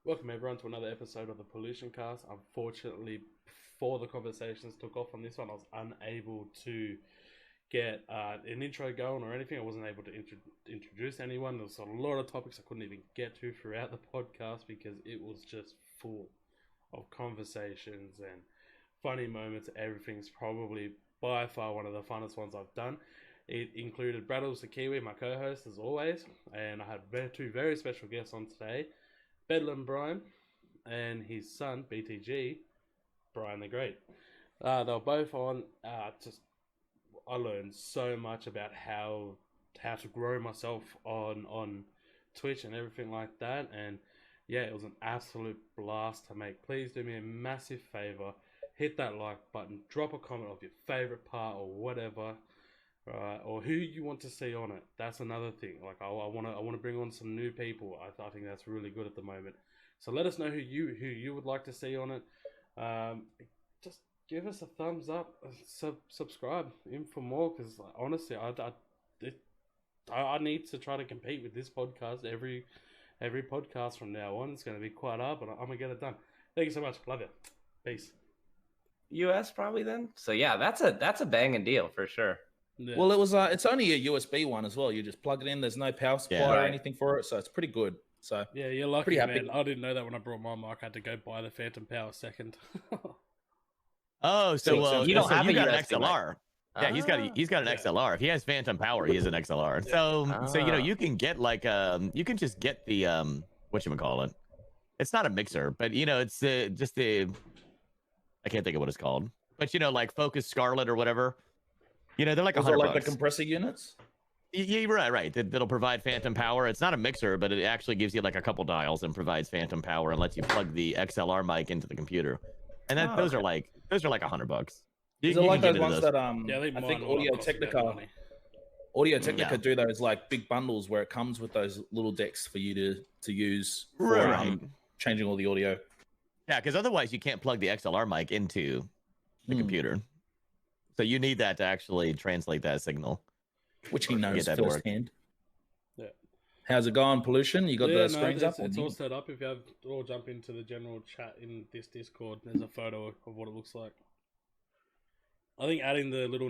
Welcome everyone to another episode of the Pollutioncast. Unfortunately, before the conversations took off on this one, I was unable to get an intro going or anything. I wasn't able to introduce anyone. There was a lot of topics I couldn't even get to throughout the podcast because it was just full of conversations and funny moments. Everything's probably by far one of the funnest ones I've done. It included Braddles the Kiwi, my co-host as always, and I had two very special guests on today. Bedlam Brian and his son BTG, Brian the Great. They were both on. I learned so much about how to grow myself on Twitch and everything like that. And yeah, it was an absolute blast to make. Please do me a massive favor, hit that like button, drop a comment of your favorite part or whatever. Right, or who you want to see on it. That's another thing. Like I want to bring on some new people. I think that's really good at the moment. So let us know who you would like to see on it. Just give us a thumbs up. Subscribe in for more because honestly, I need to try to compete with this podcast every podcast from now on. It's going to be quite hard, but I'm gonna get it done. Thank you so much. Love you. Peace. US probably then. So yeah, that's a banging deal for sure. Yeah. Well, it's only a USB one as well. You just plug it in. There's no power supply or anything for it, so it's pretty good. So yeah, you're lucky, pretty happy. Man. I didn't know that when I brought my mic. I had to go buy the Phantom Power second. So you don't have you got an XLR. Yeah, he's got an XLR. If he has Phantom Power, he has an XLR. So you can get like you can just get the whatchamacallit. It's not a mixer, but it's just the I can't think of what it's called. But like Focus Scarlet or whatever. They're like $100. Like the compressor units? Yeah, right. That'll provide Phantom Power. It's not a mixer, but it actually gives you like a couple dials and provides Phantom Power and lets you plug the XLR mic into the computer. And those are like $100. These are like those ones that I think Audio Technica do those like big bundles where it comes with those little decks for you to use for changing all the audio. Yeah, because otherwise you can't plug the XLR mic into the computer. So you need that to actually translate that signal. Which he knows firsthand. Yeah. How's it going, Pollution? You got the screens up? It's all set up. If you have, or jump into the general chat in this Discord, there's a photo of what it looks like. I think adding the little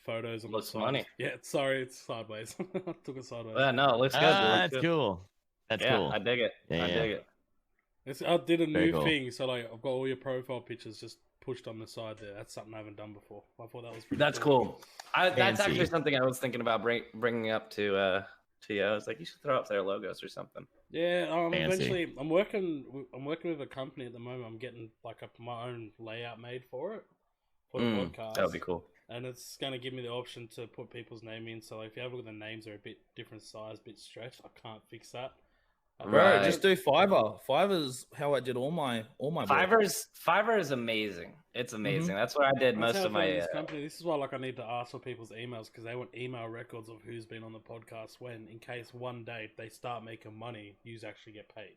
photos on the side. Funny. Yeah, sorry, it's sideways. I took it sideways. No, it looks good. That's cool. That's cool. I dig it. I dig it. I did a new thing, so like I've got all your profile pictures just pushed on the side there. That's something I haven't done before. I thought that was pretty cool. That's actually something I was thinking about bringing up to you. I was like, you should throw up their logos or something. Yeah, eventually I'm working with a company at the moment. I'm getting like my own layout made for it for the podcast. That would be cool. And it's going to give me the option to put people's name in. So if you have a look at the names, are a bit different size, a bit stretched. I can't fix that. Bro, just do Fiverr. Fiverr's how I did all my Fiverr is amazing. It's amazing. Mm-hmm. That's where I did most of my this company. This is why I need to ask for people's emails because they want email records of who's been on the podcast when, in case one day they start making money, you actually get paid.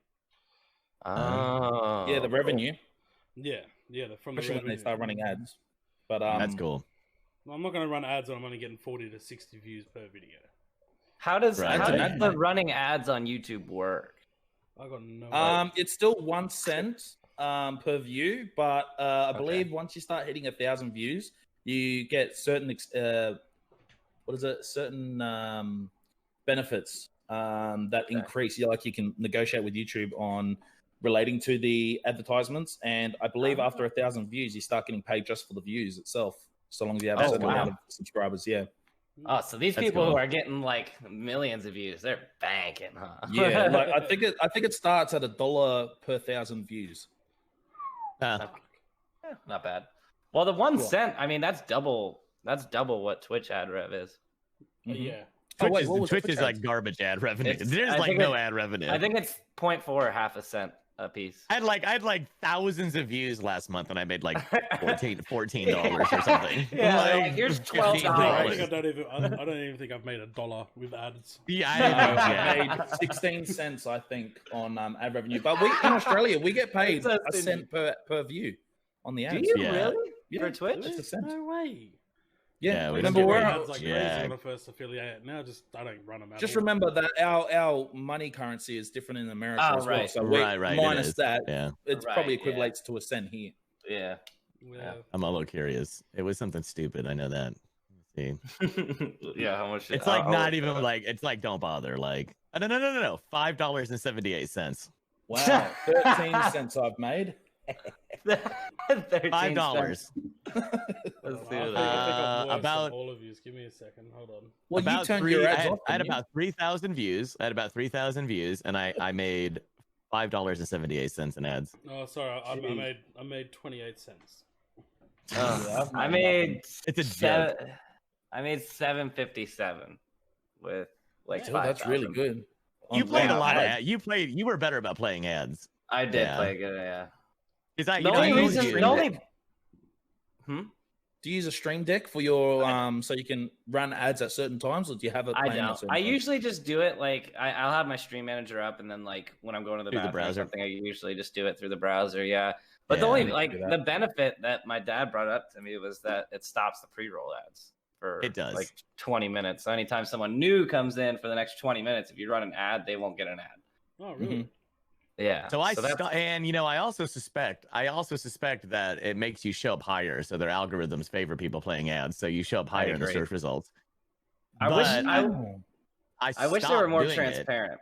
Oh, yeah, the revenue. Yeah, from especially when they start running ads. But that's cool. I'm not going to run ads when I'm only getting 40 to 60 views per video. How does the running ads on YouTube work? I got no. It's still 1 cent per view, but I believe once you start hitting 1,000 views, you get certain certain benefits that increase. You can negotiate with YouTube on relating to the advertisements, and I believe after 1,000 views, you start getting paid just for the views itself, so long as you have a certain amount of subscribers. Yeah. Oh, so these people who are getting like millions of views, they're banking, huh? Yeah, like I think it starts at $1 per 1,000 views. Not bad. Well, the 1 cent, I mean, that's double what Twitch ad rev is. Mm-hmm. Yeah. Twitch is like garbage ad revenue. There's like no ad revenue. I think it's 0.4 half a cent a piece. I had like thousands of views last month, and I made like $14 or something. Yeah, like, here's $12. I don't even think I've made $1 with ads. Yeah, I made 16 cents, I think, on ad revenue. But in Australia, we get paid a cent per view on the ads. Do you really? Yeah, for Twitch? It's a cent. No way. Yeah, we remember don't where? get ads like crazy Yeah. when I first affiliate. Now I don't run them at Just all. remember that our money currency is different in America Oh, as well. right. So we, Right, it minus is. that, Yeah, it's Right, probably yeah. equates to a cent here. Yeah. Yeah. I'm a little curious. It was something stupid. I know that. Let's see. Yeah, how much? It's like not even like it's like don't bother. Like no. $5.78. Wow, 13 cents I've made. $5. Let's see what I think I'm worse about- than all of you. Give me a second. Hold on. Well, you About turned your ads off. I had didn't you? about 3,000 views. And I made $5.78 in ads. Oh, sorry. I Jeez. made 28 cents. Yeah, I made It's a joke. I made 757 with like Dude, that's really 5,000. good. You On played a one lot of ad. ads. You were better about playing ads. I did Yeah. play good, yeah. Is that The you know only you reason, use- the only. Do you use a stream deck for your so you can run ads at certain times, or do you have it I playing at don't. certain I times? usually just do it like I'll have my stream manager up, and then like when I'm going to the Through the bathroom or browser. something, I usually just do it through the browser. Yeah. But the Yeah, only I like do that. the benefit that my dad brought up to me was that it stops the pre-roll ads for It does. like 20 minutes. So anytime someone new comes in for the next 20 minutes, if you run an ad, they won't get an ad. Oh, really? Mhm. Yeah. So that's- and you know I also suspect that it makes you show up higher, so their algorithms favor people playing ads, so you show up higher in the agree. search results. I wish But I wish they were stopped more doing it. transparent.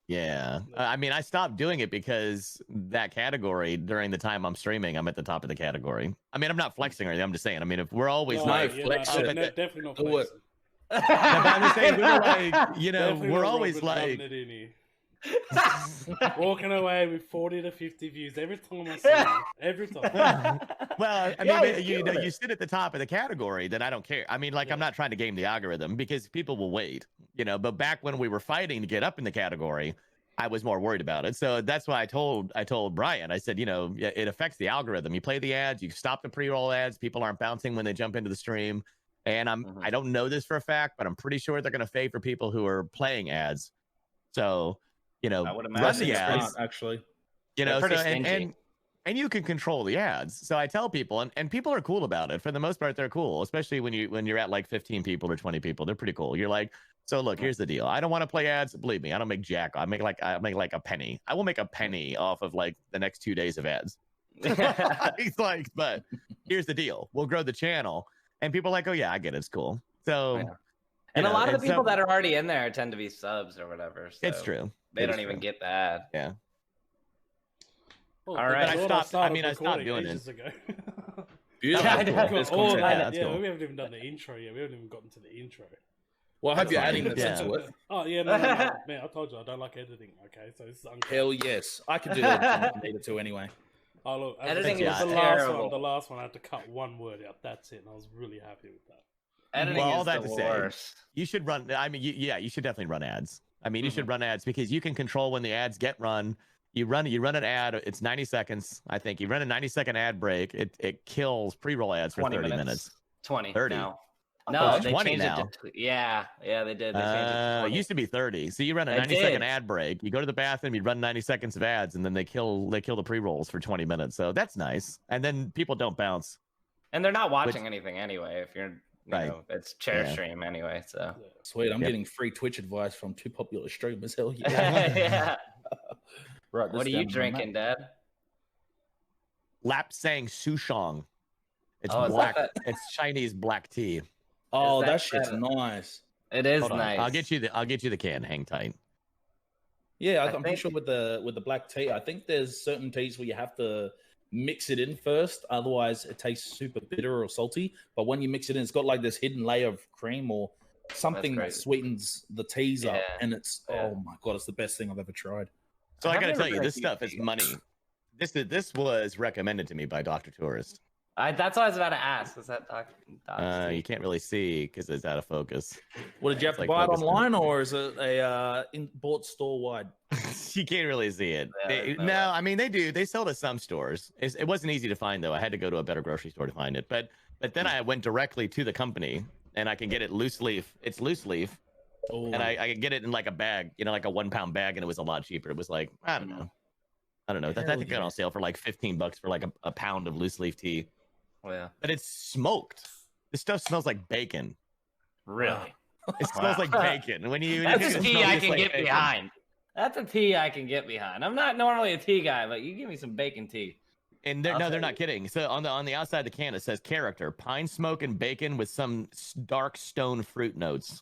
Yeah, I mean I stopped doing it because that category during the time I'm streaming, I'm at the top of the category. I mean I'm not flexing or anything. I'm just saying. I mean if we're always No, like, yeah, flex no, it. definitely not Do it. flexing. No, but I'm just saying we were like, you know, Definitely we're not always Robert like. rubbing it in here. Walking away with 40 to 50 views every time I see you. Every time. Well, I Yeah, mean, he's you know, killing you it. sit at the top of the category, then I don't care. I mean, like, I'm Yeah. not trying to game the algorithm because people will wait, you know. But back when we were fighting to get up in the category, I was more worried about it. So that's why I told Brian, I said, you know, it affects the algorithm. You play the ads, you stop the pre-roll ads, people aren't bouncing when they jump into the stream. And I don't know this for a fact, but I'm pretty sure they're going to favor people who are playing ads. So, you know, I would run imagine the It's ads. smart, actually. You They're know, pretty so, stingy. and you can control the ads. So I tell people, and people are cool about it. For the most part, they're cool, especially when you're at like 15 people or 20 people. They're pretty cool. You're like, so look, here's the deal. I don't want to play ads. Believe me, I don't make jack. I make like a penny. I will make a penny off of like the next 2 days of ads. He's like, but here's the deal. We'll grow the channel, and people are like, oh yeah, I get it. It's cool. So, Yeah. you And a know, lot of the and people so- that are already in there tend to be subs or whatever. So it's true. They It don't is even true. get the ad. Yeah. Oh, All right. thank But I God stopped- I mean, I started stopped recording doing it. ages ago. Beautiful. Yeah, I know. There's All content. that- Yeah, that's yeah, cool. we haven't even done the intro yet. We haven't even gotten to the intro. Well, I hope That's you're fine. adding this Yeah. into it. Oh yeah, no, man. I told you I don't like editing. Okay, so this is uncut. Hell yes. I could do that if I needed to anyway. Oh look, as I Editing said, is the last terrible. one. The last one I had to cut one word out. That's it, and I was really happy with that. Editing Well, all is that the to say, worst. You should run. I mean, you should definitely run ads. I mean, you Mm-hmm. should run ads because you can control when the ads get run. You run an ad. It's 90 seconds. I think you run a 90-second ad break. It kills pre-roll ads for 20 30 minutes. 20. 30. now. Oh, No, it's they 20 changed now. it to yeah, they did. They changed it to It 20. used to be 30. So you run a They 90-second did. ad break. You go to the bathroom. You run 90 seconds of ads, and then they kill the pre-rolls for 20 minutes. So that's nice. And then people don't bounce. And they're not watching anything anyway. If you're, Right. it's chair Yeah. stream anyway. So Sweet. I'm Yep. getting free Twitch advice from two popular streamers. Hell yeah. yeah. Right. What are you drinking, Dad? Lap Sang Souchong. It's Oh, is that black. that- It's Chinese black tea. Oh, Is that that shit's better? nice. It is Hold on. nice. I'll get you the can. Hang tight. Yeah, I I'm pretty think- sure with the black tea, I think there's certain teas where you have to mix it in first, otherwise it tastes super bitter or salty. But when you mix it in, it's got like this hidden layer of cream or something that crazy. sweetens the teas up, Yeah. and it's Yeah. oh my god, it's the best thing I've ever tried. So I I've gotta never tell you, been a this huge stuff is tea. money. This was recommended to me by Dr. Tourist. That's what I was about to ask. Was that You can't really see because it's out of focus. What did you have It's to like buy it focus online, or is it a bought store wide? You can't really see it. Yeah, there's no No, way. I mean they do. They sell to some stores. It wasn't easy to find though. I had to go to a better grocery store to find it. But then I went directly to the company, and I can get it loose leaf. It's loose leaf, Oh, and I can get it in like a bag, like a 1 pound bag, and it was a lot cheaper. It was like I don't know. I Hell think it got yeah. on sale for like $15 for like a pound of loose leaf tea. Oh, yeah. But it's smoked. This stuff smells like bacon. Really? It smells like bacon. When you That's it a tea smells I just can like get bacon. behind. That's a tea I can get behind. I'm not normally a tea guy, but you give me some bacon tea. And they're not kidding. So on the outside of the can, it says character, pine smoke and bacon with some dark stone fruit notes.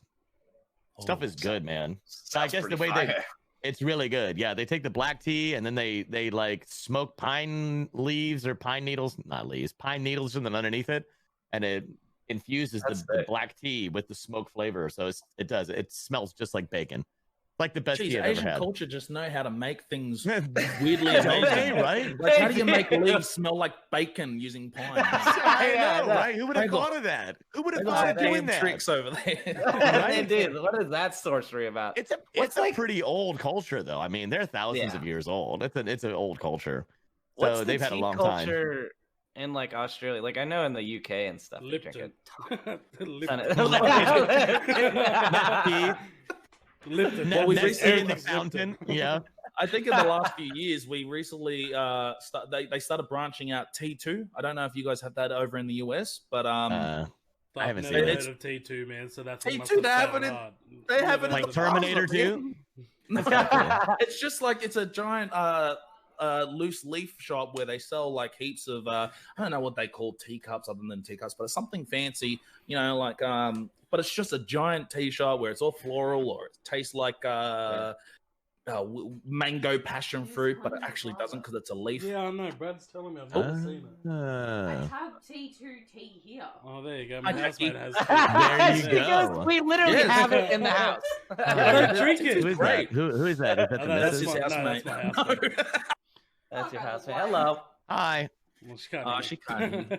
Stuff is good, man. So I guess the way it's really good. Yeah, they take the black tea and then they like smoke pine leaves or pine needles, not leaves, pine needles and then underneath it, and it infuses the black tea with the smoke flavor. So it smells just like bacon. Like the best tea I've Asian ever had. culture just know how to make things weirdly amazing, right? Like, how do you make leaves smell like bacon using pine? I know, right? Who would have thought of that? Who would have thought of doing that? Tricks over there. Right? Dude, what is that sorcery about? It's a pretty old culture, though. I mean, they're thousands of years old. It's an old culture. So What's they've the had a tea long culture time. In like Australia, like I know in the UK and stuff, they drink Lipton. Lipton. Well, we recently in the fountain. Yeah. I think in the last few years, we recently they started branching out T2. I don't know if you guys have that over in the US, but I haven't seen never it. heard of T2, man. So that's T2. They have it like Terminator 2. It's just like it's a giant loose leaf shop where they sell like heaps of I don't know what they call teacups other than teacups, but it's something fancy, you know, like but it's just a giant tea shop where it's all floral or it tastes like mango passion fruit, but it actually doesn't because it's a leaf. Yeah, I know. Brad's telling me I've never seen it. I have T2 tea here. Oh, there you go. My housemate has There you Because go. we literally have it in the house. I don't drink it. Who is that? Who is that? Is that the That's missus? his housemate. that's my housemate. That's your housemate. Hello. Hi. Well, she can't. She can't.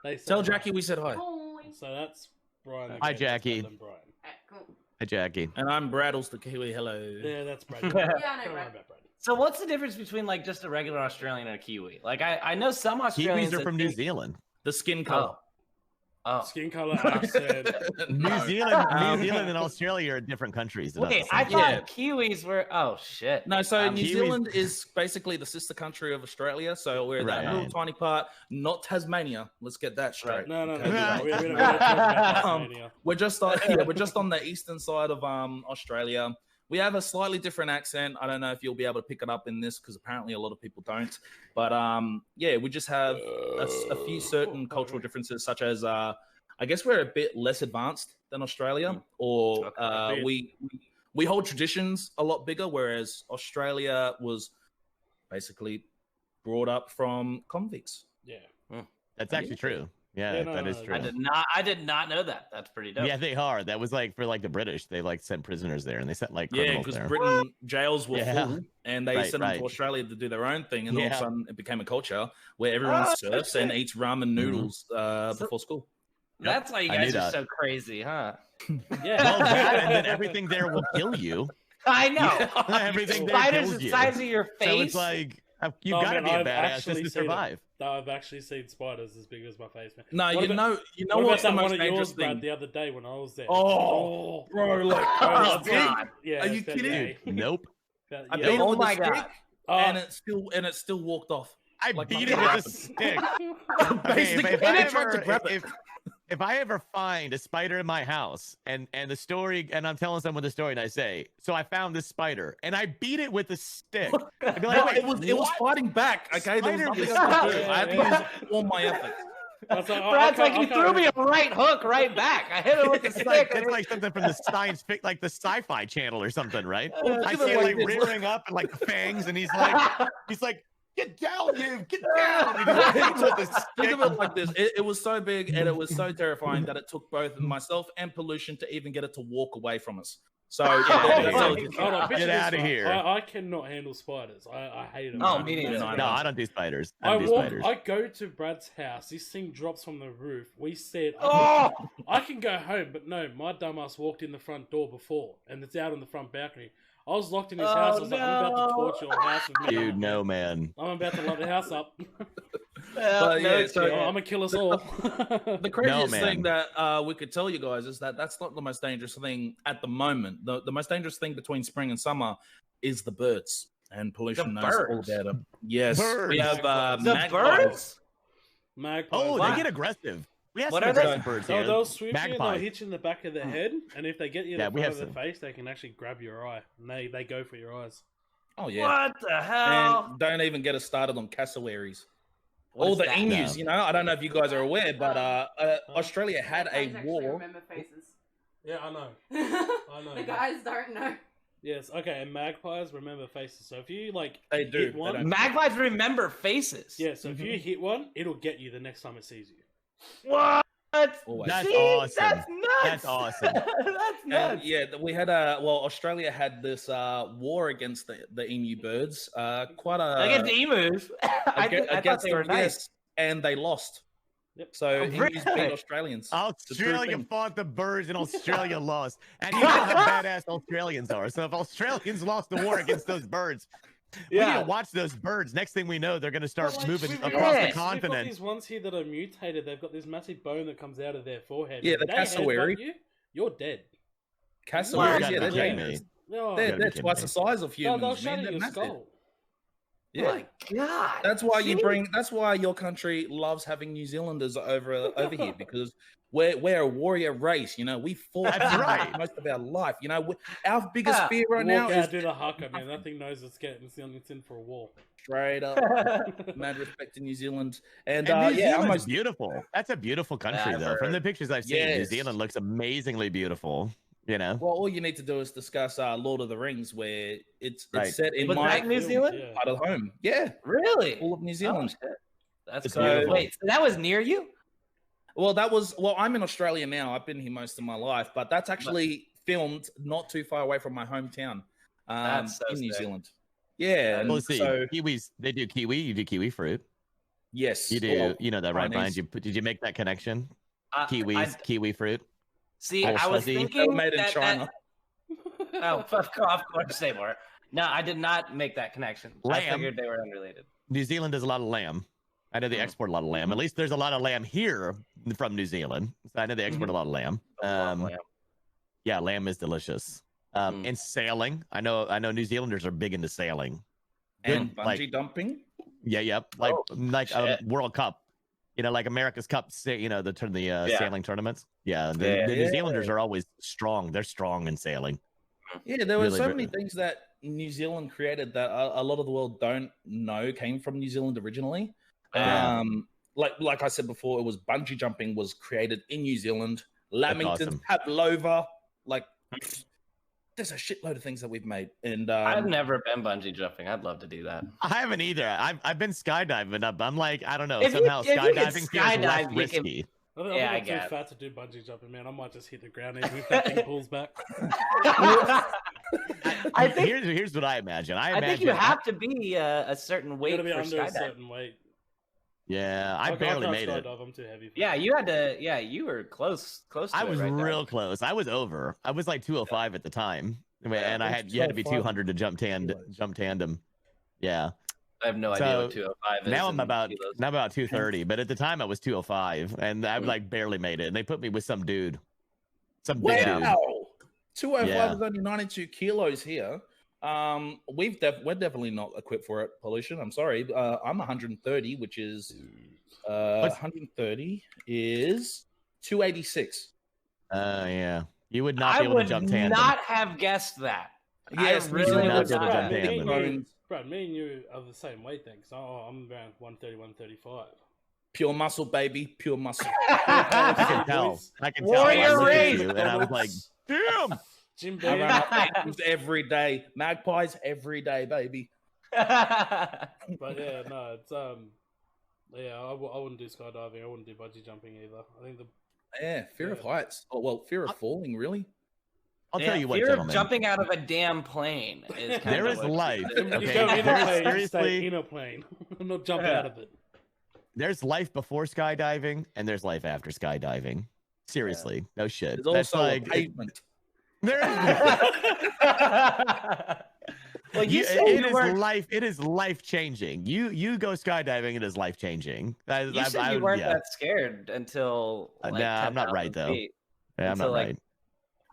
They said Tell hi. Jackie we said hi. Hi. So that's Brian. Hi, again, Jackie. that's Brian. Cool. Hi, Jackie. And I'm Braddles the Kiwi. Hello. Yeah, that's Brad. Yeah, I know, Don't worry Brad. about Brad. So what's the difference between like just a regular Australian and a Kiwi? Like I know some Australians Kiwis are from New Zealand. The skin color. Oh. Skin color, accent. New Zealand and Australia are different countries. They're not Wait, the I same. thought Kiwis were. Oh shit. No, so New Kiwis- Zealand is basically the sister country of Australia. So we're that Right. little tiny part, not Tasmania. Let's get that straight. No. Okay? We don't talk about Um, Tasmania. We're just on the eastern side of Australia. We have a slightly different accent. I don't know if you'll be able to pick it up in this because apparently a lot of people don't. But yeah, we just have a few certain cultural differences, such as I guess we're a bit less advanced than Australia, or we hold traditions a lot bigger, whereas Australia was basically brought up from convicts. Yeah. That's actually true. Yeah, no, that is no, true. I did not know that. That's pretty dope. Yeah, they are. That was like for like the British. They like sent prisoners there, and they sent like Yeah, criminals because there. Britain jails were Yeah. full, and they Right, sent them right. to Australia to do their own thing, and all of a Yeah. sudden it became a culture where everyone surfs and eats ramen noodles Mm-hmm. before school. That's why you I knew guys are that. so crazy, huh? Yeah. Well, that, and then everything there will kill you. I know. Everything there Spiders kills the you. size of your face. So it's like you No, gotta man, be a I've badass just actually to seen it. survive. No, I've actually seen spiders as big as my face, man. No, What you about- know What what's about the that one most of dangerous yours, Brad, thing? the other day when I was there? Oh, bro, like Oh, stick. God. Yeah, Are you it's that kidding? day. Nope. That- I yeah. beat it Oh with my a stick, God. and it still walked off. I Like beat nothing it with a happened. stick. Okay, Basically, if and I I tried to grab it. if I ever find a spider in my house and the story and I'm telling someone the story and I say, so I found this spider and I beat it with a stick. I'd be like, No, wait, it was what? fighting back. Okay, there was Spider nothing was- I could do. Yeah, I had to yeah. use all my efforts. I was like, Brad's like, I you can't threw me remember. a right hook right back. I hit him with the It's like stick. it's like something from the science fic, like the sci-fi channel or something, right? Well, I think of see it him like like this. rearing up and like fangs, and he's like, get down, you, get down. And he hits with a Think stick. of it like this. It was so big and it was so terrifying that it took both myself and Pollution to even get it to walk away from us. So outta yeah, here. so Hold just- on, picture Get this, outta right? here. I cannot handle spiders. I hate them. Oh, me neither. No, No, I don't do spiders. I I don't do walk. spiders. I go to Brad's house. This thing drops from the roof. We said, Oh! I can go home, but no, my dumbass walked in the front door before, and it's out on the front balcony. I was locked in his house. I was like, I'm about to torch your house with me. Dude, no, man. I'm about to light the house up. But yeah, so I'm gonna kill us all. the craziest man. thing that we could tell you guys is that that's not the most dangerous thing at the moment. The most dangerous thing between spring and summer is the birds. And Pollution The knows all birds? about them. Yes, we Birds. have The magpies. birds? Magpies. Oh, Wow. they get aggressive. We have What some are they? aggressive birds here. They'll swoop you and they'll Magpie. hit you in the back of the head, and if they get you in Yeah, the we front of have the some. face, they can actually grab your eye. And they go for your eyes. Oh yeah. What the hell? And don't even get us started on cassowaries. What All is the that? emus, No. you know. I don't know if you guys are aware, but Australia had The a guys actually war. remember faces. Yeah, I know. I know. The guys don't know. Yes, okay, and magpies remember faces. So if you They do. hit one, They don't- Magpies remember faces. yeah, so if you hit one, it'll get you the next time it sees you. What? Always. That's See? awesome. That's nuts. That's awesome. That's nuts. And yeah, we had Australia had this war against the emu birds. Quite a Against emus. I thought they were them, nice. yes, and they lost. Yep. So Oh, emus really? beat Australians. Australia thing. fought the birds and Australia lost. And you know how badass Australians are. So if Australians lost the war against those birds, we need to watch those birds. Next thing we know, they're going to start But, like, moving we've across got- the We've got continent. these ones here that are mutated. They've got this massive bone that comes out of their forehead. Yeah, If the they cassowary. headbutt you, you're dead. Cassowaries, What? yeah, they're Yeah. dangerous. No, They're, gotta they're be twice kidding the size of humans. they'll man. shatter They're your massive. skull. Yeah. My God. That's why you See? bring. That's why your country loves having New Zealanders over here because we're a warrior race. You know, we fought That's right. most of our life. You know, our biggest fear right now Walk out, is do the haka, man. That thing knows it's in for a war. straight up mad respect to New Zealand. And, And New yeah, Zealand's almost beautiful. That's a beautiful country, I've though. From heard. the pictures I've seen, New Yes. Zealand looks amazingly beautiful. You know, well, all you need to do is discuss Lord of the Rings, where it's Right. set in Was my that New Zealand? Yeah. part of home. Yeah, Really? all of New Oh, Zealand. shit. That's It's cool. beautiful. Wait, so that was near you? Well, I'm in Australia now. I've been here most of my life, but that's actually filmed not too far away from my hometown That's so in New sick. Zealand. Yeah, and well, let's see. so Kiwis, they do kiwi. You do kiwi fruit. yes, You do. well, You know that, right, Brian? Chinese. Did you make that connection? I- Kiwis, kiwi fruit. See, Oh, I was fuzzy. thinking They were made in that, China. oh, of course they were. No, I did not make that connection. I Lamb. figured they were unrelated. New Zealand does a lot of lamb. I know they export a lot of lamb. At least there's a lot of lamb here from New Zealand. So I know they export a lot of lamb. Lamb. Yeah, lamb is delicious. And sailing. I know New Zealanders are big into sailing. And Good, bungee like- dumping. Yeah. Like Oh, a shit. World Cup. You know, like America's Cup, you know, the Yeah. sailing tournaments. Yeah, the Yeah. New Zealanders are always strong. They're strong in sailing. Yeah, there were Really so great. many things that New Zealand created that a lot of the world don't know came from New Zealand originally. Yeah. Like I said before, it was bungee jumping was created in New Zealand. Lamington, awesome. Pavlova, like there's a shitload of things that we've made. And I've never been bungee jumping. I'd love to do that. I haven't either. I've been skydiving up. I'm like, I don't know. If you- Somehow if you can skydiving feels less skydive, you can- risky. I think Yeah, I I'm too guess. fat to do bungee jumping, man. I might just hit the ground even if that thing pulls back. I think Here's what I imagine. I think you have to be a certain You weight gotta be for under a skydiving. certain weight. Yeah, I can't barely made it. skydive, I'm too heavy. For Yeah, that. you had to. Yeah, you were close to I it was right there. real close. I was over. I was like 205 at the time, and I had you had to be 200 to jump tandem. Yeah. I have no idea So, what 205 is. Now I'm in about kilos. 230, but at the time I was 205, and I like barely made it. And they put me with some dude, some big dude. wow, 205 Yeah. is only 92 kilos here. We're definitely not equipped for it. Pollution. I'm sorry. I'm 130, which is 130 is 286. Yeah. You would not I be able to would jump tandem. not have guessed that. Yes, I really would not would be able to not. jump me, tandem. and you, Brad, me and you are the same weight then. So I'm around 130, 135. Pure muscle, baby. Pure muscle. I can tell. I can tell. Warrior I looked at race. you, and I was like, damn. Jim I run Beam. up mountains every day. Magpies every day, baby. But yeah, no, it's yeah, I wouldn't do skydiving. I wouldn't do bungee jumping either. I think the Yeah, fear of heights. Oh, well, fear of falling, really? I'll tell you what, fear of gentlemen. jumping out of a damn plane is kind There of is what- life. you Okay, go in a there's plane, seriously- stay in a plane. I'm not jumping out of it. There's life before skydiving, and there's life after skydiving. Seriously, no shit. There's That's also like a pavement. there is. Well, you said it you is weren't. life. It is life changing. You go skydiving. It is life changing. You said you weren't that scared until. Like, Nah, I'm not right, 10,000 though. feet. Yeah, I'm until, not like, right.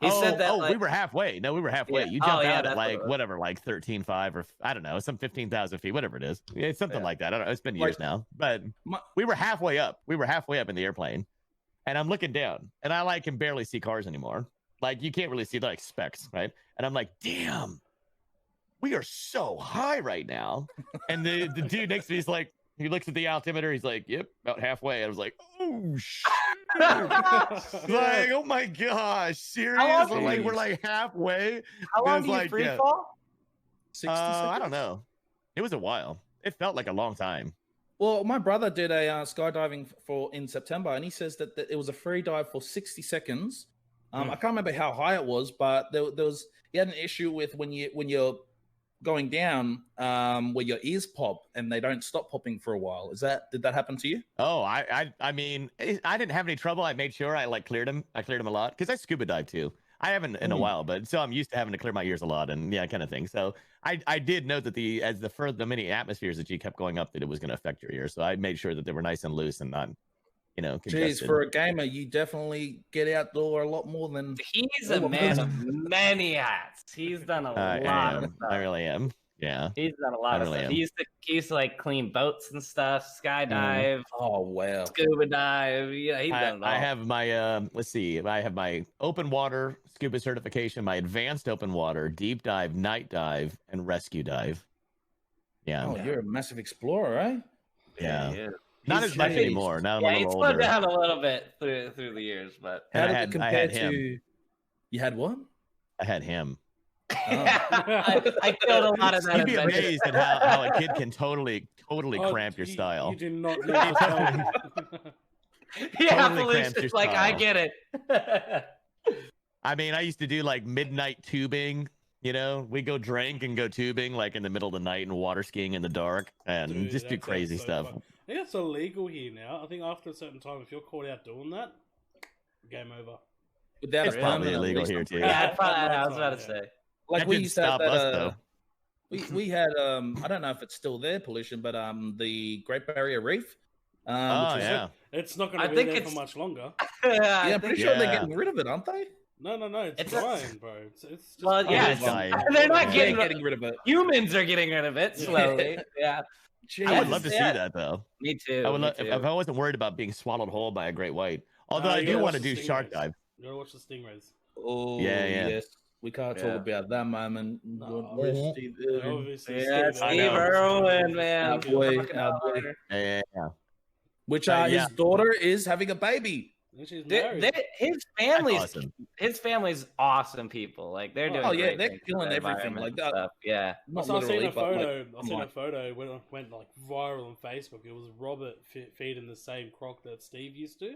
He said that. we like, were halfway. No, we were halfway. Yeah. You Oh, jump yeah, out that's at what it like was. whatever, like 13.5 or I don't know, some 15,000 feet, whatever it is. Yeah, it's something Yeah. like that. I don't know. It's been years Like, now, but my- we were halfway up. We were halfway up in the airplane. and I'm looking down, and I like can barely see cars anymore. Like you can't really see like specks, right? And I'm like, damn, we are so high right now. And the dude next to me is like, he looks at the altimeter, he's like, yep, about halfway. I was like, oh shit. Like, oh my gosh, serious? Like we're like halfway. How long It's do you like, free yeah. fall? 60 seconds? I don't know. It was a while. It felt like a long time. Well, my brother did a skydiving in September, and he says that it was a free dive for 60 seconds. I can't remember how high it was, but there was he had an issue with when you're going down, where your ears pop and they don't stop popping for a while. Did that happen to you? Oh, I mean, I didn't have any trouble. I made sure I like cleared them. I cleared them a lot because I scuba dive too. I haven't in a while, but so I'm used to having to clear my ears a lot and yeah, kind of thing. So I did know that the many atmospheres that you kept going up, that it was going to affect your ears. So I made sure that they were nice and loose and not, congested. Jeez, for a gamer, you definitely get outdoor a lot more than. He's a man of many hats. He's done a lot of stuff. I really am. Yeah. He's done a lot of stuff. He used to like clean boats and stuff, skydive. Oh wow. Scuba dive. Yeah, he's done it all. I have my let's see. I have my open water scuba certification, my advanced open water, deep dive, night dive, and rescue dive. Yeah. Oh, you're a massive explorer, right? Yeah. Not as much anymore. Now I'm a little older. Slowed down a little bit through the years, but how did it compare to? You had what? I had him. Oh. I killed a lot of that. You'd be amazed at how a kid can totally cramp your style. You do not need to tell me. Yeah, Felicia's like, I get it. I mean, I used to do like midnight tubing. We go drink and go tubing like in the middle of the night and water skiing in the dark and just do crazy stuff. Fun. I think it's illegal here now. I think after a certain time, if you're caught out doing that, game over. It's probably illegal here too. Yeah, I was about to say. Like we used to have that. We had I don't know if it's still there, pollution, but the Great Barrier Reef. It's not going to be there for much longer. Yeah, I'm pretty sure they're getting rid of it, aren't they? No, it's dying, bro. It's just they're not getting rid of it. Humans are getting rid of it slowly. Yeah. Jeez. I would love to see that though. Me too. I would if I wasn't worried about being swallowed whole by a great white. Although I do want to do shark dive. You gotta watch the stingrays. Oh yes. We can't talk about that moment. Steve Irwin, man. Our boy. Yeah. Which his daughter is having a baby. His family's awesome people. Like they're doing. Oh yeah, they're killing everything like that. Stuff. Yeah. So I've seen a photo. When it went like viral on Facebook. It was Robert feeding the same croc that Steve used to.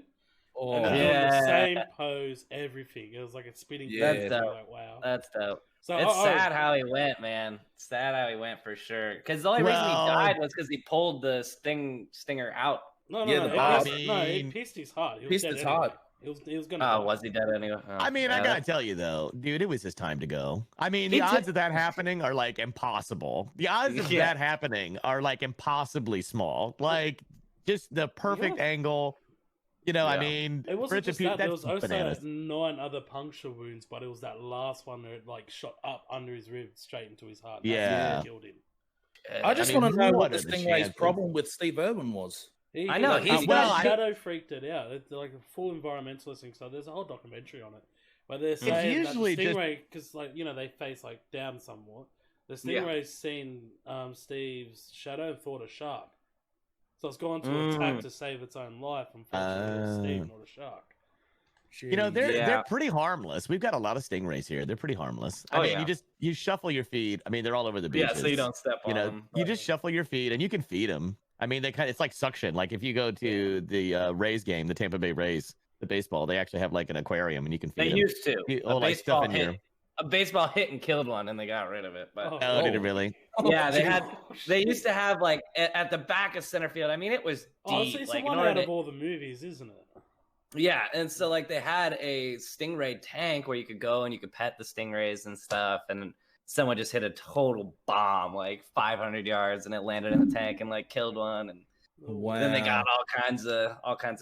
Oh and the same pose, everything. It was like a spinning. That's dope. Like, wow. That's dope. So it's sad how he went, man. Sad how he went for sure. Because the only reason he died was because he pulled the stinger out. No, he pissed his heart. He was gonna. Oh, was he dead anyway? Oh, I mean, I gotta tell you though, dude, it was his time to go. I mean, the odds of that happening are like impossible. The odds of that happening are like impossibly small. Like just the perfect angle. I mean, it wasn't just that. There was also 9 other puncture wounds, but it was that last one that like shot up under his rib straight into his heart. That killed him. I just want to know what the Stingray's problem with Steve Irwin was. I know he's shadow freaked it out. It's like a full environmentalist thing. So there's a whole documentary on it. But they're saying that the Stingray, because they face like down somewhat. The Stingray's seen Steve's shadow and thought a shark. So it's gone to attack to save its own life. Unfortunately, it's Steve, not a shark. They're pretty harmless. We've got a lot of stingrays here. They're pretty harmless. I mean, you shuffle your feet. I mean, they're all over the beaches. Yeah, so you don't step on them. You just shuffle your feet and you can feed them. I mean, it's like suction. Like if you go to the Rays game, the Tampa Bay Rays, the baseball, they actually have like an aquarium and you can feed them. They used to. A baseball hit and killed one, and they got rid of it. But did it really? Yeah, they used to have like at the back of center field. I mean, it was deep. It's like one out of all the movies, isn't it? Yeah, and so like they had a stingray tank where you could go and you could pet the stingrays and stuff, and someone just hit a total bomb like 500 yards, and it landed in the tank and like killed one, and then they got all kinds of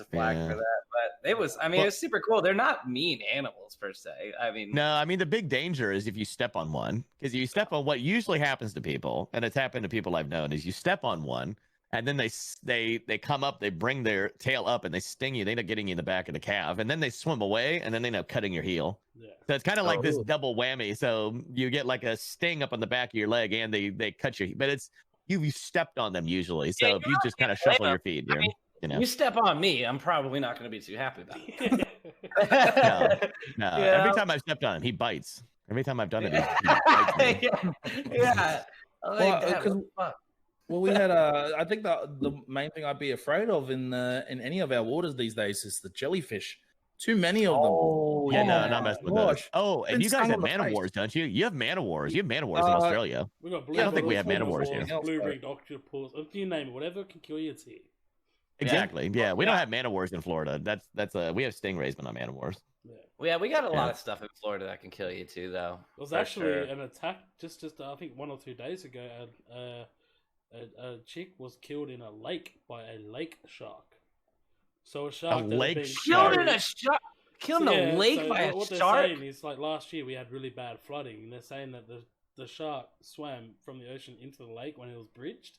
flack for that. But it was super cool. They're not mean animals per se. The big danger is if you step on one, because you step on what usually happens to people, and it's happened to people I've known, is you step on one, and then they come up, they bring their tail up, and they sting you. They end up getting you in the back of the calf, and then they swim away, and then they end up cutting your heel. Yeah. So it's kind of like this Oh. double whammy. So you get like a sting up on the back of your leg, and they cut you, but it's you stepped on them usually. So Yeah, if you just kind of shuffle your feet, I mean, you know. You step on me, I'm probably not going to be too happy about it. No. Yeah. Every time I've stepped on him, he bites. Every time I've done it, he bites me. yeah. Well, Like that. 'cause- What the fuck? Well, we had I think the main thing I'd be afraid of in any of our waters these days is the jellyfish. Too many of them. Oh, Yeah, Oh no, my not messing with those. gosh. Oh, and Been you guys stung have on the man of face. wars, don't you? You have man of wars. You have man of wars in Uh, Australia. We got I don't think we have man of wars here. Blue ringed octopus. You name it, whatever can kill you, it's here. Exactly. Yeah, we don't Yeah. have man of wars in Florida. That's we have stingrays, but not man of wars. Yeah, we got a Yeah. lot of stuff in Florida that can kill you too, though. It was For actually sure. an attack just I think 1 or 2 days ago. A chick was killed in a lake by a lake shark. So a shark that had lake been shark? Killed in a shark. Killed in Yeah, a lake so by a what they're shark. saying is like last year we had really bad flooding, and they're saying that the shark swam from the ocean into the lake when it was bridged.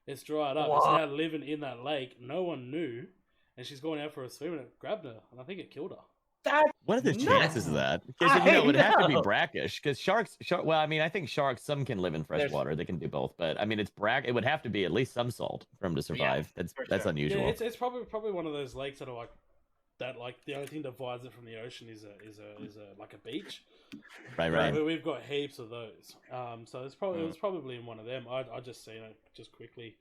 It's dried up. It's What? now living in that lake. No one knew, and she's going out for a swim, and it grabbed her, and I think it killed her. That What are the Nuts. chances of that? Because I it would have to be know. brackish. Because sharks, well, I mean, I think sharks some can live in fresh There's- water. They can do both, but I mean, it's It would have to be at least some salt for them to survive. for That's sure. unusual. Yeah, it's probably one of those lakes that are like the only thing that divides it from the ocean is a like a beach. right. We've got heaps of those. So it's probably it was probably in one of them. I just seen it just quickly.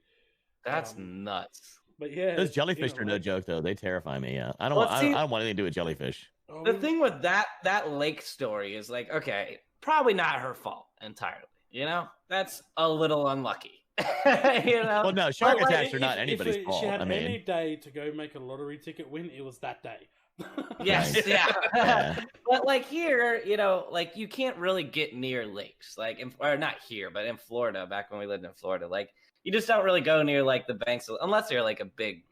that's Um, nuts. But yeah, Those jellyfish in a are no lake. joke, though. They terrify me. Yeah, I don't. Well, want, see- I don't want anything to do with jellyfish. Oh, The we- thing with that lake story is like, okay, probably not her fault entirely. You know, that's a little unlucky. you know, Well, no, shark But, like, attacks are not anybody's fault. She had I mean, any day to go make a lottery ticket win, it was that day. yes, Right. yeah. Yeah. But like here, you know, like you can't really get near lakes, like or not here, but in Florida. Back when we lived in Florida, like you just don't really go near like the banks unless you're like a big,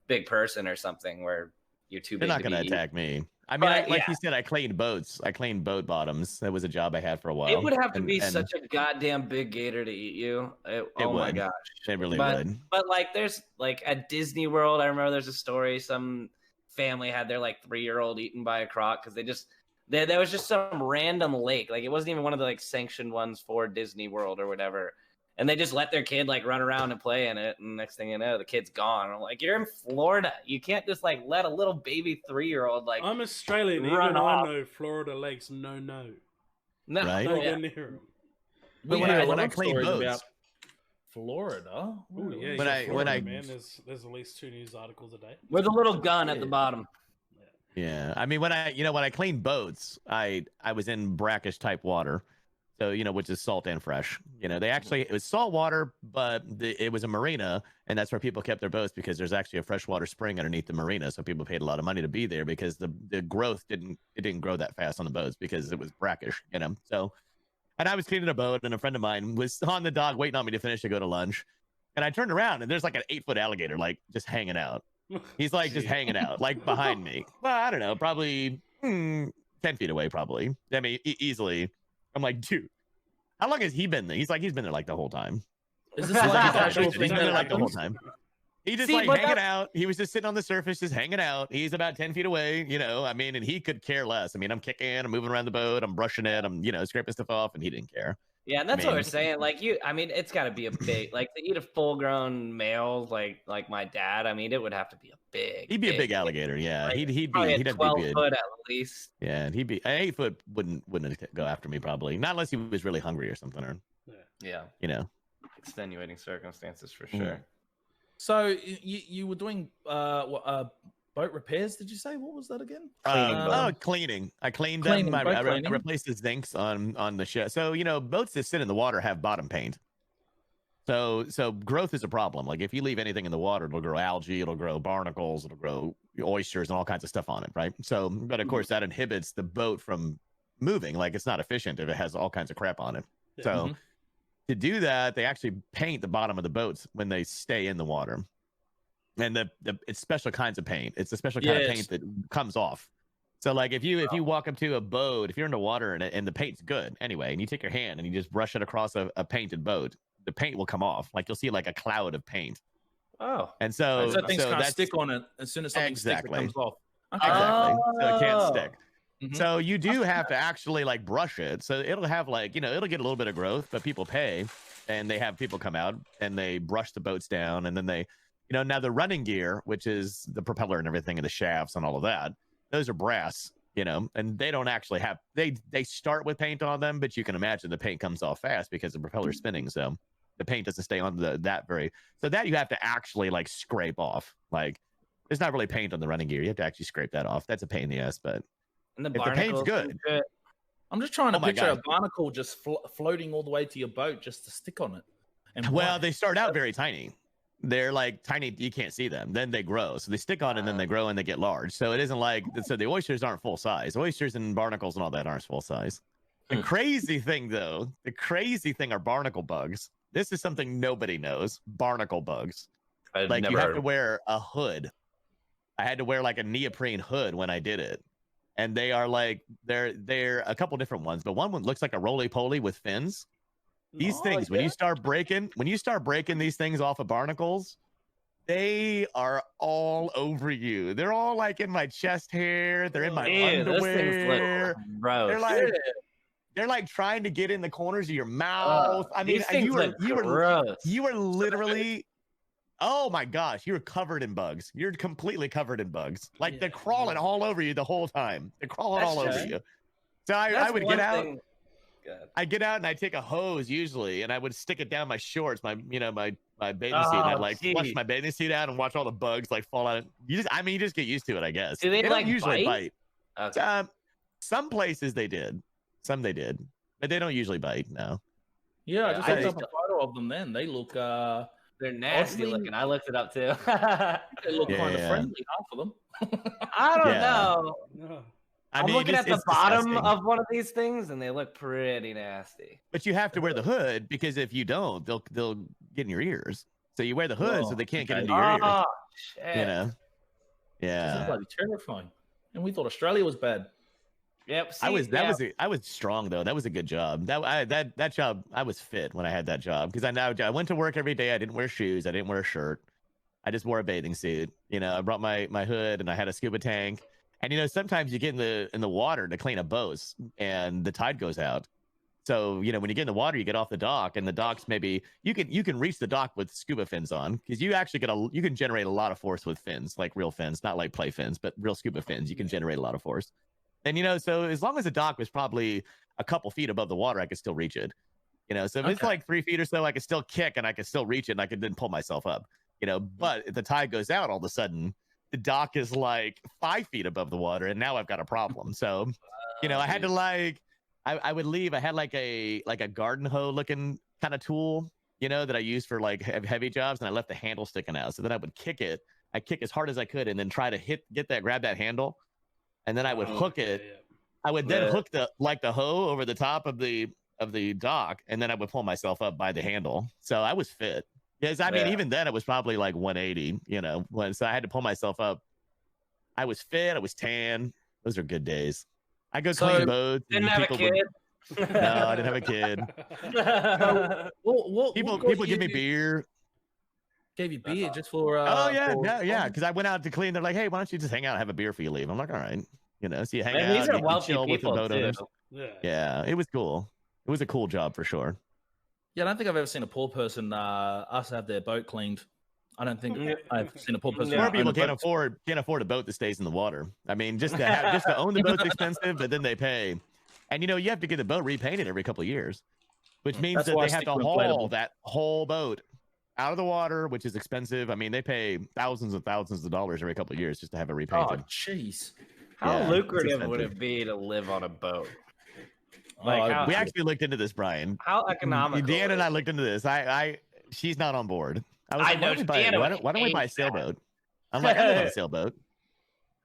big person or something where you're too they're big not to going to be attack me. I mean, But, like yeah. you said, I cleaned boats. I cleaned boat bottoms. That was a job I had for a while. It would have to And- be and such a goddamn big gator to eat you. Oh my would. gosh. They really but, would. But like there's like at Disney World, I remember there's a story, some family had their like 3-year-old eaten by a croc because there was just some random lake. Like it wasn't even one of the like sanctioned ones for Disney World or whatever. And they just let their kid like run around and play in it, and next thing you know, the kid's gone. And I'm like, you're in Florida. You can't just like let a little baby 3-year-old like I'm Australian. run Even off. I know Florida lakes. No. no. Right? Don't Yeah. go near them. But We when hear I- a when lot I of clean stories boats- about Florida. Ooh, yeah, When I- Florida, man, there's at least 2 news articles a day. With a little gun at the bottom. Yeah, I mean, when I cleaned boats, I was in brackish type water, so which is salt and fresh. It was salt water, but it was a marina, and that's where people kept their boats because there's actually a freshwater spring underneath the marina, so people paid a lot of money to be there because the growth didn't grow that fast on the boats because it was brackish, So, and I was cleaning a boat, and a friend of mine was on the dock waiting on me to finish to go to lunch, and I turned around, and there's like an 8-foot alligator like just hanging out. He's like just hanging out, like behind me. Well, I don't know, probably 10 feet away, probably. I mean, easily. I'm like, dude, how long has he been there? He's been there like the whole time. Is this He's like like an an actual He's thing been that there like the whole happens? time. He just See, like but hanging that- out. He was just sitting on the surface, just hanging out. He's about 10 feet away, I mean, and he could care less. I mean, I'm kicking, I'm moving around the boat, I'm brushing it, I'm, scraping stuff off, and he didn't care. Yeah, and that's what Man. we're saying. Like it's got to be a big, like to eat a full-grown male, like my dad. I mean, it would have to be a big. He'd be a big alligator, yeah. Like, He'd probably be, a he'd 12 be big. foot at least. Yeah, and he'd be an 8-foot wouldn't go after me probably, not unless he was really hungry or something, or Yeah, extenuating circumstances for Mm. sure. So you were doing boat repairs? Did you say what was that again? Cleaning. I cleaned Cleaning, them. boat I cleaning. replaced the zincs on the ship. So boats that sit in the water have bottom paint. So growth is a problem. Like if you leave anything in the water, it'll grow algae, it'll grow barnacles, it'll grow oysters and all kinds of stuff on it, right? So, but of course that inhibits the boat from moving. Like it's not efficient if it has all kinds of crap on it. Yeah. So Mhm. to do that, they actually paint the bottom of the boats when they stay in the water. And it's special kinds of paint. It's a special kind of Yes. paint that comes off. So like if you walk up to a boat, if you're in the water and the paint's good anyway, and you take your hand and you just brush it across a painted boat, the paint will come off. Like you'll see like a cloud of paint. Oh. And so, So things can't that's stick on it as soon as something sticks, it Exactly. comes off. Okay. exactly. So it can't Oh. stick. Mhm. So you do have to actually like brush it. So it'll have like, it'll get a little bit of growth, but people pay and they have people come out and they brush the boats down. And then they, now the running gear, which is the propeller and everything and the shafts and all of that, those are brass, and they don't actually have, they start with paint on them, but you can imagine the paint comes off fast because the propeller's spinning. So the paint doesn't stay on so that you have to actually like scrape off. Like there's not really paint on the running gear. You have to actually scrape that off. That's a pain in the ass, but And the if the paint's barnacles good. and shit. I'm just trying to Oh my picture a God. barnacle just floating all the way to your boat just to stick on it. And Well, why? they start out very tiny. They're like tiny. You can't see them. Then they grow. So they stick on and then they grow and they get large. So it isn't like, so the oysters aren't full size. Oysters and barnacles and all that aren't full size. The crazy thing though, are barnacle bugs. This is something nobody knows. Barnacle bugs. I've Like never you have heard to of wear a hood. I had to wear like a neoprene hood when I did it. And they are like, they're a couple different ones, but one looks like a roly-poly with fins. These things, when you start breaking these things off of barnacles, they are all over you. They're all like in my chest hair. They're in my Ew, those things underwear. look gross. They're like trying to get in the corners of your mouth. I mean, These things look gross. you were literally, oh my gosh, you were covered in bugs. You're completely covered in bugs. Like they're crawling all over you the whole time. They're crawling all over you. So I would get out. I get out and I take a hose usually, and I would stick it down my shorts, my bathing suit. And I'd like flush my bathing suit out and watch all the bugs like fall out. You just get used to it, I guess. Do they don't like usually bite? bite. Okay. Some places they did, but they don't usually bite. No. Yeah, I Yeah, just I looked just- up a photo of them then. They look They're nasty oddly- looking. I looked it up too. they look kind of Yeah. friendly, half of them. I don't Yeah. know. No. I I'm mean, looking it's- at the it's bottom disgusting. of one of these things, and they look pretty nasty. But you have to wear the hood because if you don't, they'll get in your ears. So you wear the hood so Whoa, they can't get okay. into your ears. Oh shit! This Yeah. is bloody terrifying. And we thought Australia was bad. Yep. I was strong though. That was a good job. That job, I was fit when I had that job because I went to work every day. I didn't wear shoes. I didn't wear a shirt. I just wore a bathing suit. I brought my hood and I had a scuba tank. And sometimes you get in the water to clean up boats and the tide goes out. So when you get in the water, you get off the dock and the docks maybe you can reach the dock with scuba fins on because you actually you can generate a lot of force with fins, like real fins, not like play fins, but real scuba fins. You can generate a lot of force. And so as long as the dock was probably a couple feet above the water, I could still reach it. So if it's like 3 feet or so, I could still kick and I could still reach it and I could then pull myself up. But if the tide goes out, all of a sudden the dock is like 5 feet above the water, and now I've got a problem. So, I had to I would leave. I had like a garden hoe looking kind of tool, that I used for like heavy jobs, and I left the handle sticking out. So then I would kick it. I kick as hard as I could, and then try to grab that handle, and then I would hook it. Yeah. I would then hook the hoe over the top of the dock, and then I would pull myself up by the handle. So I was fit. Yes, I mean, even then it was probably like 180, so I had to pull myself up. I was fit, I was tan. Those are good days. I go clean boats. Didn't have a kid. No, I didn't have a kid. What People give me beer. Gave you beer just for Because I went out to clean. They're like, hey, why don't you just hang out and have a beer for you leave? I'm like, all right. So you hang Man, out, these are you wealthy chill with the people boat too. owners. Yeah. Yeah, it was cool. It was a cool job for sure. Yeah, I don't think I've ever seen a poor person ask to have their boat cleaned. I don't think I've seen a poor person. More own people a can't boat. afford a boat that stays in the water. I mean, just to own the boat's expensive, but then they pay, and you have to get the boat repainted every couple of years, which means That's that why I they have stick to to haul inflatable. that whole boat out of the water, which is expensive. I mean, they pay thousands of dollars every couple of years just to have it Oh, repainted. jeez. How Yeah, it's lucrative would expensive. it be to live on a boat? Like, We actually looked into this, Brian. How economical? Deanna and I is it? looked into this. She's not on board. I was I like, know, why don't we buy, Deanna why would don't we buy a hate that. sailboat? I'm like, I live on a sailboat.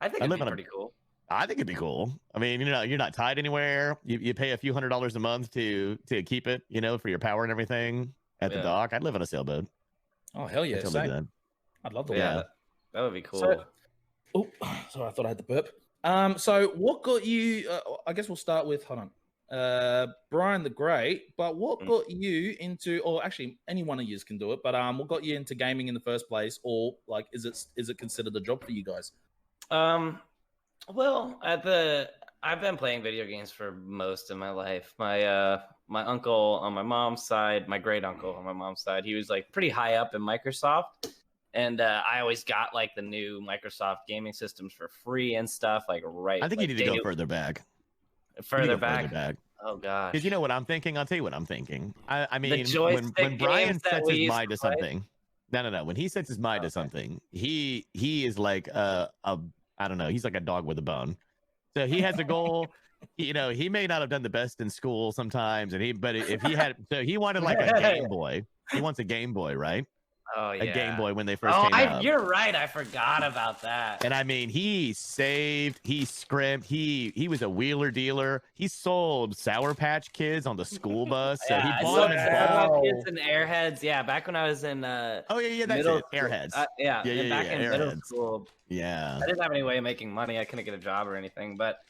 I think I it'd live be on a- pretty cool. I think it'd be cool. I mean, you're not tied anywhere. You pay a few $100s a month to keep it, for your power and everything at the Yeah. dock. I'd live on a sailboat. Oh hell yeah! I'd totally do Same. that. I'd love to. Yeah, Yeah. that would be cool. So- Oh, sorry, I thought I had the burp. So what got you? I guess we'll start with. Hold on. Brian the Great. But what got you into, or actually any one of you can do it, but what got you into gaming in the first place, or like is it considered a job for you guys? Well, I've been playing video games for most of my life. My uncle on my mom's side, my great uncle on my mom's side, he was like pretty high up in Microsoft, and I always got like the new Microsoft gaming systems for free and stuff. Like I think like, you need to go further back. Further back. Oh gosh. Because you know what I'm thinking? I'll tell you what I'm thinking. I mean, joystick when Brian games that sets we his used mind to to play? something, no. When he sets his mind to something, he is like I don't know. He's like a dog with a bone. So he has a goal. He may not have done the best in school sometimes, but if he had, so he wanted like a Game Boy. He wants a Game Boy, right? Oh yeah. A Game Boy when they first came out. You're right. I forgot about that. And I mean, he saved, he scrimped, he was a wheeler dealer. He sold Sour Patch Kids on the school bus. So Yeah, he I bought sold them in Sour bulk. Patch Kids and Airheads. Yeah, back when I was in Oh yeah, that's middle it. school. Airheads. Yeah, yeah, back in middle Airheads. school. Yeah. I didn't have any way of making money. I couldn't get a job or anything, but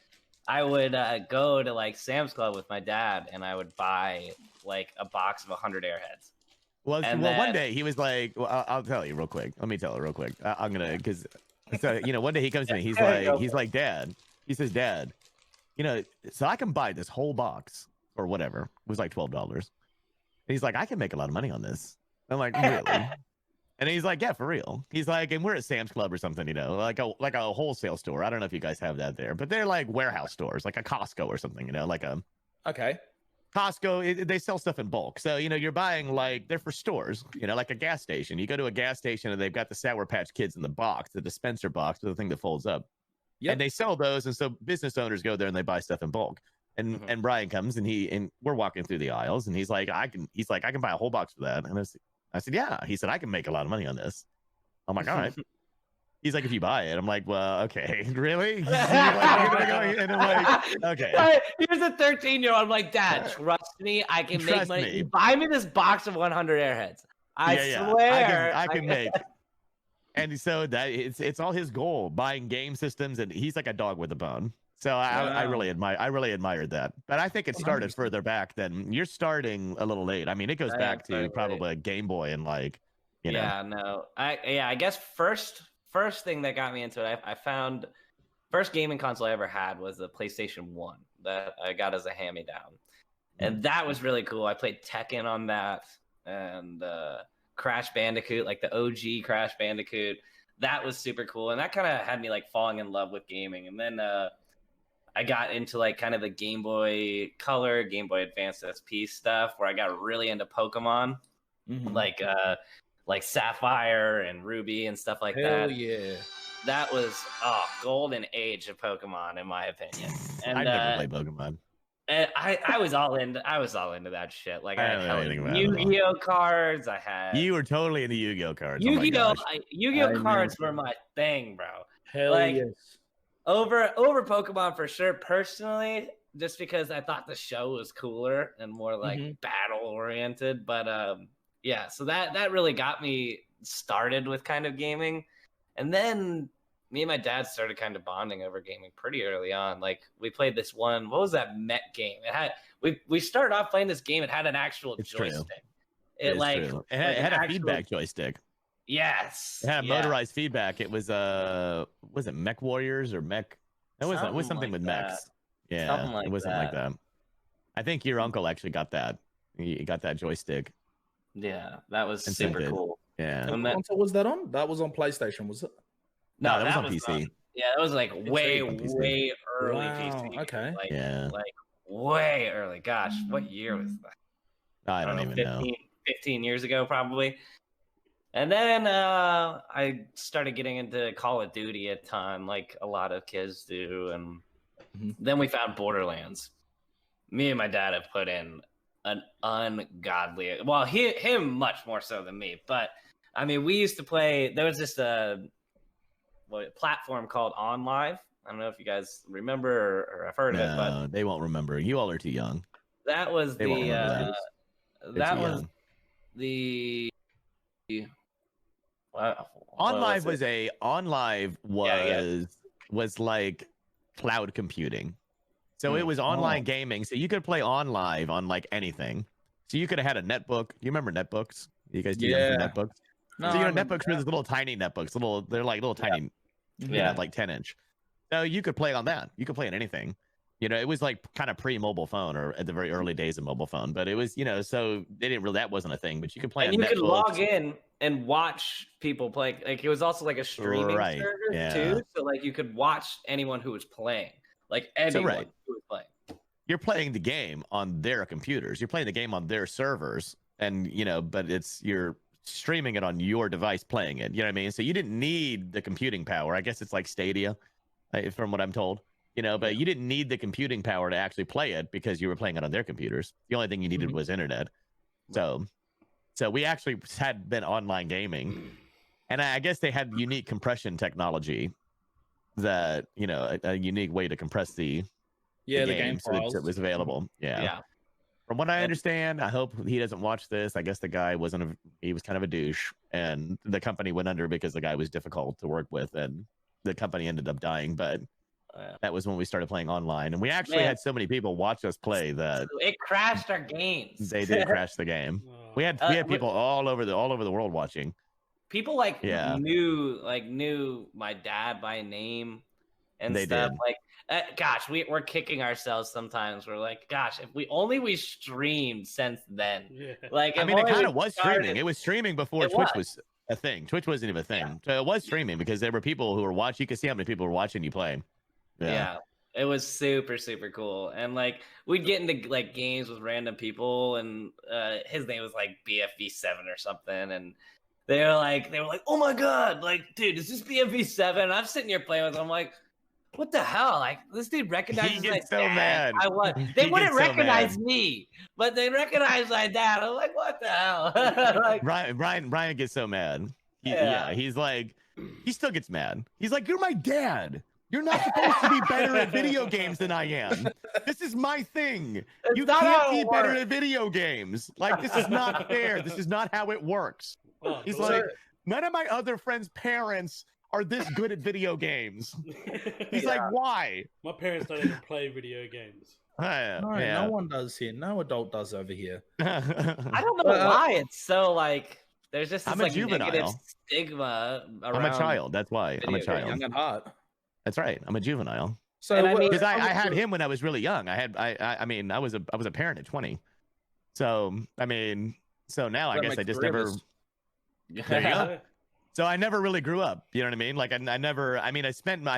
I would go to like Sam's Club with my dad, and I would buy like a box of 100 Airheads. Well, And one then- day he was like, well, I'll tell you real quick. Let me tell it real quick. I'm gonna, because so one day he comes to me. He's like, Dad. He says, Dad, so I can buy this whole box or whatever. It was like $12. He's like, I can make a lot of money on this. I'm like, really? And he's like, yeah, for real. He's like, and we're at Sam's Club or something, like a wholesale store. I don't know if you guys have that there, but they're like warehouse stores, like a Costco or something, like a. Okay. Costco, they sell stuff in bulk. So, you're buying they're for stores, like a gas station. You go to a gas station and they've got the Sour Patch Kids in the box, the dispenser box, the thing that folds up. Yep. And they sell those. And so business owners go there and they buy stuff in bulk. And and Brian comes and we're walking through the aisles and he's like, I can buy a whole box for that. And I said, yeah. He said, I can make a lot of money on this. I'm like, all right. He's like, if you buy it, I'm like, well, okay, really? And I'm like, okay. Here's a 13-year-old. I'm like, Dad, trust me, I can make money. Buy me this box of 100 Airheads. I swear, I can make. And so that it's all his goal, buying game systems, and he's like a dog with a bone. So I really admired that. But I think it started 100%. further back than you're starting a little late. I mean, it goes back to probably a Game Boy and Yeah, no. I guess first thing that got me into it, I found first gaming console I ever had was the PlayStation 1 that I got as a hand-me-down. And that was really cool. I played Tekken on that and Crash Bandicoot, like the OG Crash Bandicoot. That was super cool. And that kind of had me like falling in love with gaming. And then I got into like kind of the Game Boy Color, Game Boy Advance SP stuff where I got really into Pokemon. Like Sapphire and Ruby and stuff like that. Hell yeah. That was golden age of Pokemon, in my opinion. And I never played Pokemon. And I was all into that shit. Like I had Yu-Gi-Oh cards. I had You were totally into Yu-Gi-Oh cards. Yu-Gi-Oh cards were my thing, bro. Hell yes. Over Pokemon for sure. Personally, just because I thought the show was cooler and more like battle oriented, but yeah, so that really got me started with kind of gaming. And then me and my dad started kind of bonding over gaming pretty early on. Like we played this one, what was that mech game? It had we started off playing this game, it had an actual joystick. It had a feedback joystick. Yes. It had a motorized feedback. It was was it Mech Warriors or Mech? It was something with mechs. Yeah. It wasn't like that. I think your uncle actually got that. He got that joystick. Yeah, that was super cool. Yeah. What console was that on? That was on PlayStation, was it? No, that was on PC. Yeah, that was like way early PC. Okay. Like way early. Gosh, what year was that? I don't even know. 15 years ago, probably. And then I started getting into Call of Duty a ton, like a lot of kids do. And then we found Borderlands. Me and my dad have put in an ungodly, well, him much more so than me, but I mean, we used to play, there was this platform called OnLive. I don't know if you guys remember or have heard of it, but they won't remember. You all are too young. That was OnLive was like cloud computing. So it was online gaming. So you could play on live on like anything. So you could have had a netbook. You remember netbooks? You guys too young for netbooks? No, So I netbooks were these little tiny netbooks. They're like little tiny, like 10-inch. So you could play on that. You could play on anything. It was like kind of pre-mobile phone or at the very early days of mobile phone. But it was, so they didn't really, that wasn't a thing. But you could play and on you could netbooks. log in and watch people play. Like it was also like a streaming service too. So like you could watch anyone who was playing, like anyone who was playing. You're playing the game on their computers. You're playing the game on their servers, and but you're streaming it on your device, playing it. You know what I mean? So you didn't need the computing power. I guess it's like Stadia, from what I'm told. But you didn't need the computing power to actually play it because you were playing it on their computers. The only thing you needed was internet. So we actually had been online gaming, and I guess they had unique compression technology that a unique way to compress the game so that it was available. Yeah. From what I understand, I hope he doesn't watch this. I guess the guy he was kind of a douche, and the company went under because the guy was difficult to work with, and the company ended up dying. But that was when we started playing online, and we actually had so many people watch us play that it crashed our games. They did crash the game. We had people all over the world watching. People knew my dad by name and they stuff. Did. Like, gosh, we're kicking ourselves sometimes. We're like, gosh, if we streamed since then. Yeah. Like, I mean, it kind of was streaming. It was streaming before Twitch was a thing. Twitch wasn't even a thing. Yeah. So it was streaming because there were people who were watching. You could see how many people were watching you play. Yeah. It was super, super cool. And like we'd get into like games with random people, and his name was like BFV7 or something, and they were like, oh my god, like, dude, is this BFV7? I'm sitting here playing with him, I'm like, what the hell? Like, this dude recognizes my dad. They wouldn't recognize me, but they recognize my dad. I'm like, what the hell? Like, Ryan gets so mad. He's like, he still gets mad. He's like, you're my dad. You're not supposed to be better at video games than I am. This is my thing. You can't be better at video games. Like, this is not fair. This is not how it works. He's like, none of my other friends' parents are this good at video games. He's like, why? My parents don't even play video games. No one does here. No adult does over here. I don't know why it's so like. There's just this like negative stigma around. I'm a child. That's why I'm a child. Young at heart. That's right. I'm a juvenile. So because I had him when I was really young. I was a parent at 20. So now I guess I just never. There you go. So I never really grew up. You know what I mean? Like I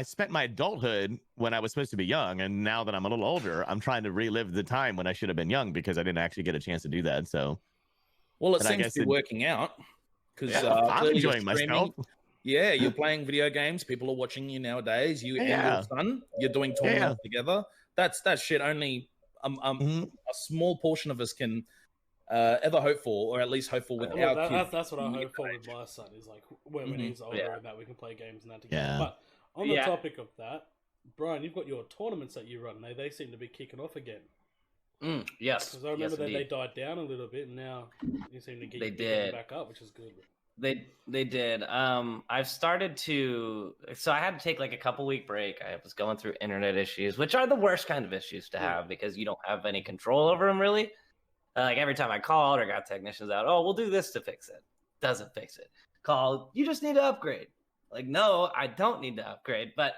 spent my adulthood when I was supposed to be young, and now that I'm a little older, I'm trying to relive the time when I should have been young because I didn't actually get a chance to do that. So, it seems to be working out because I'm enjoying myself. Yeah, you're playing video games. People are watching you nowadays. You and your son, you're doing tournaments together. That's shit. Only a small portion of us can ever hope for, or at least hope for with our kids. That's what I hope for with my son. Is like when he's older and that we can play games and that together. Yeah. But on the topic of that, Brian, you've got your tournaments that you run. They seem to be kicking off again. Yes. Because I remember that they died down a little bit, and now you seem to keep picking back up, which is good. They did. I've started to. So I had to take like a couple week break. I was going through internet issues, which are the worst kind of issues to have because you don't have any control over them really. Like every time I called or got technicians out, oh, we'll do this to fix it. Doesn't fix it. Call, you just need to upgrade. Like, no, I don't need to upgrade. But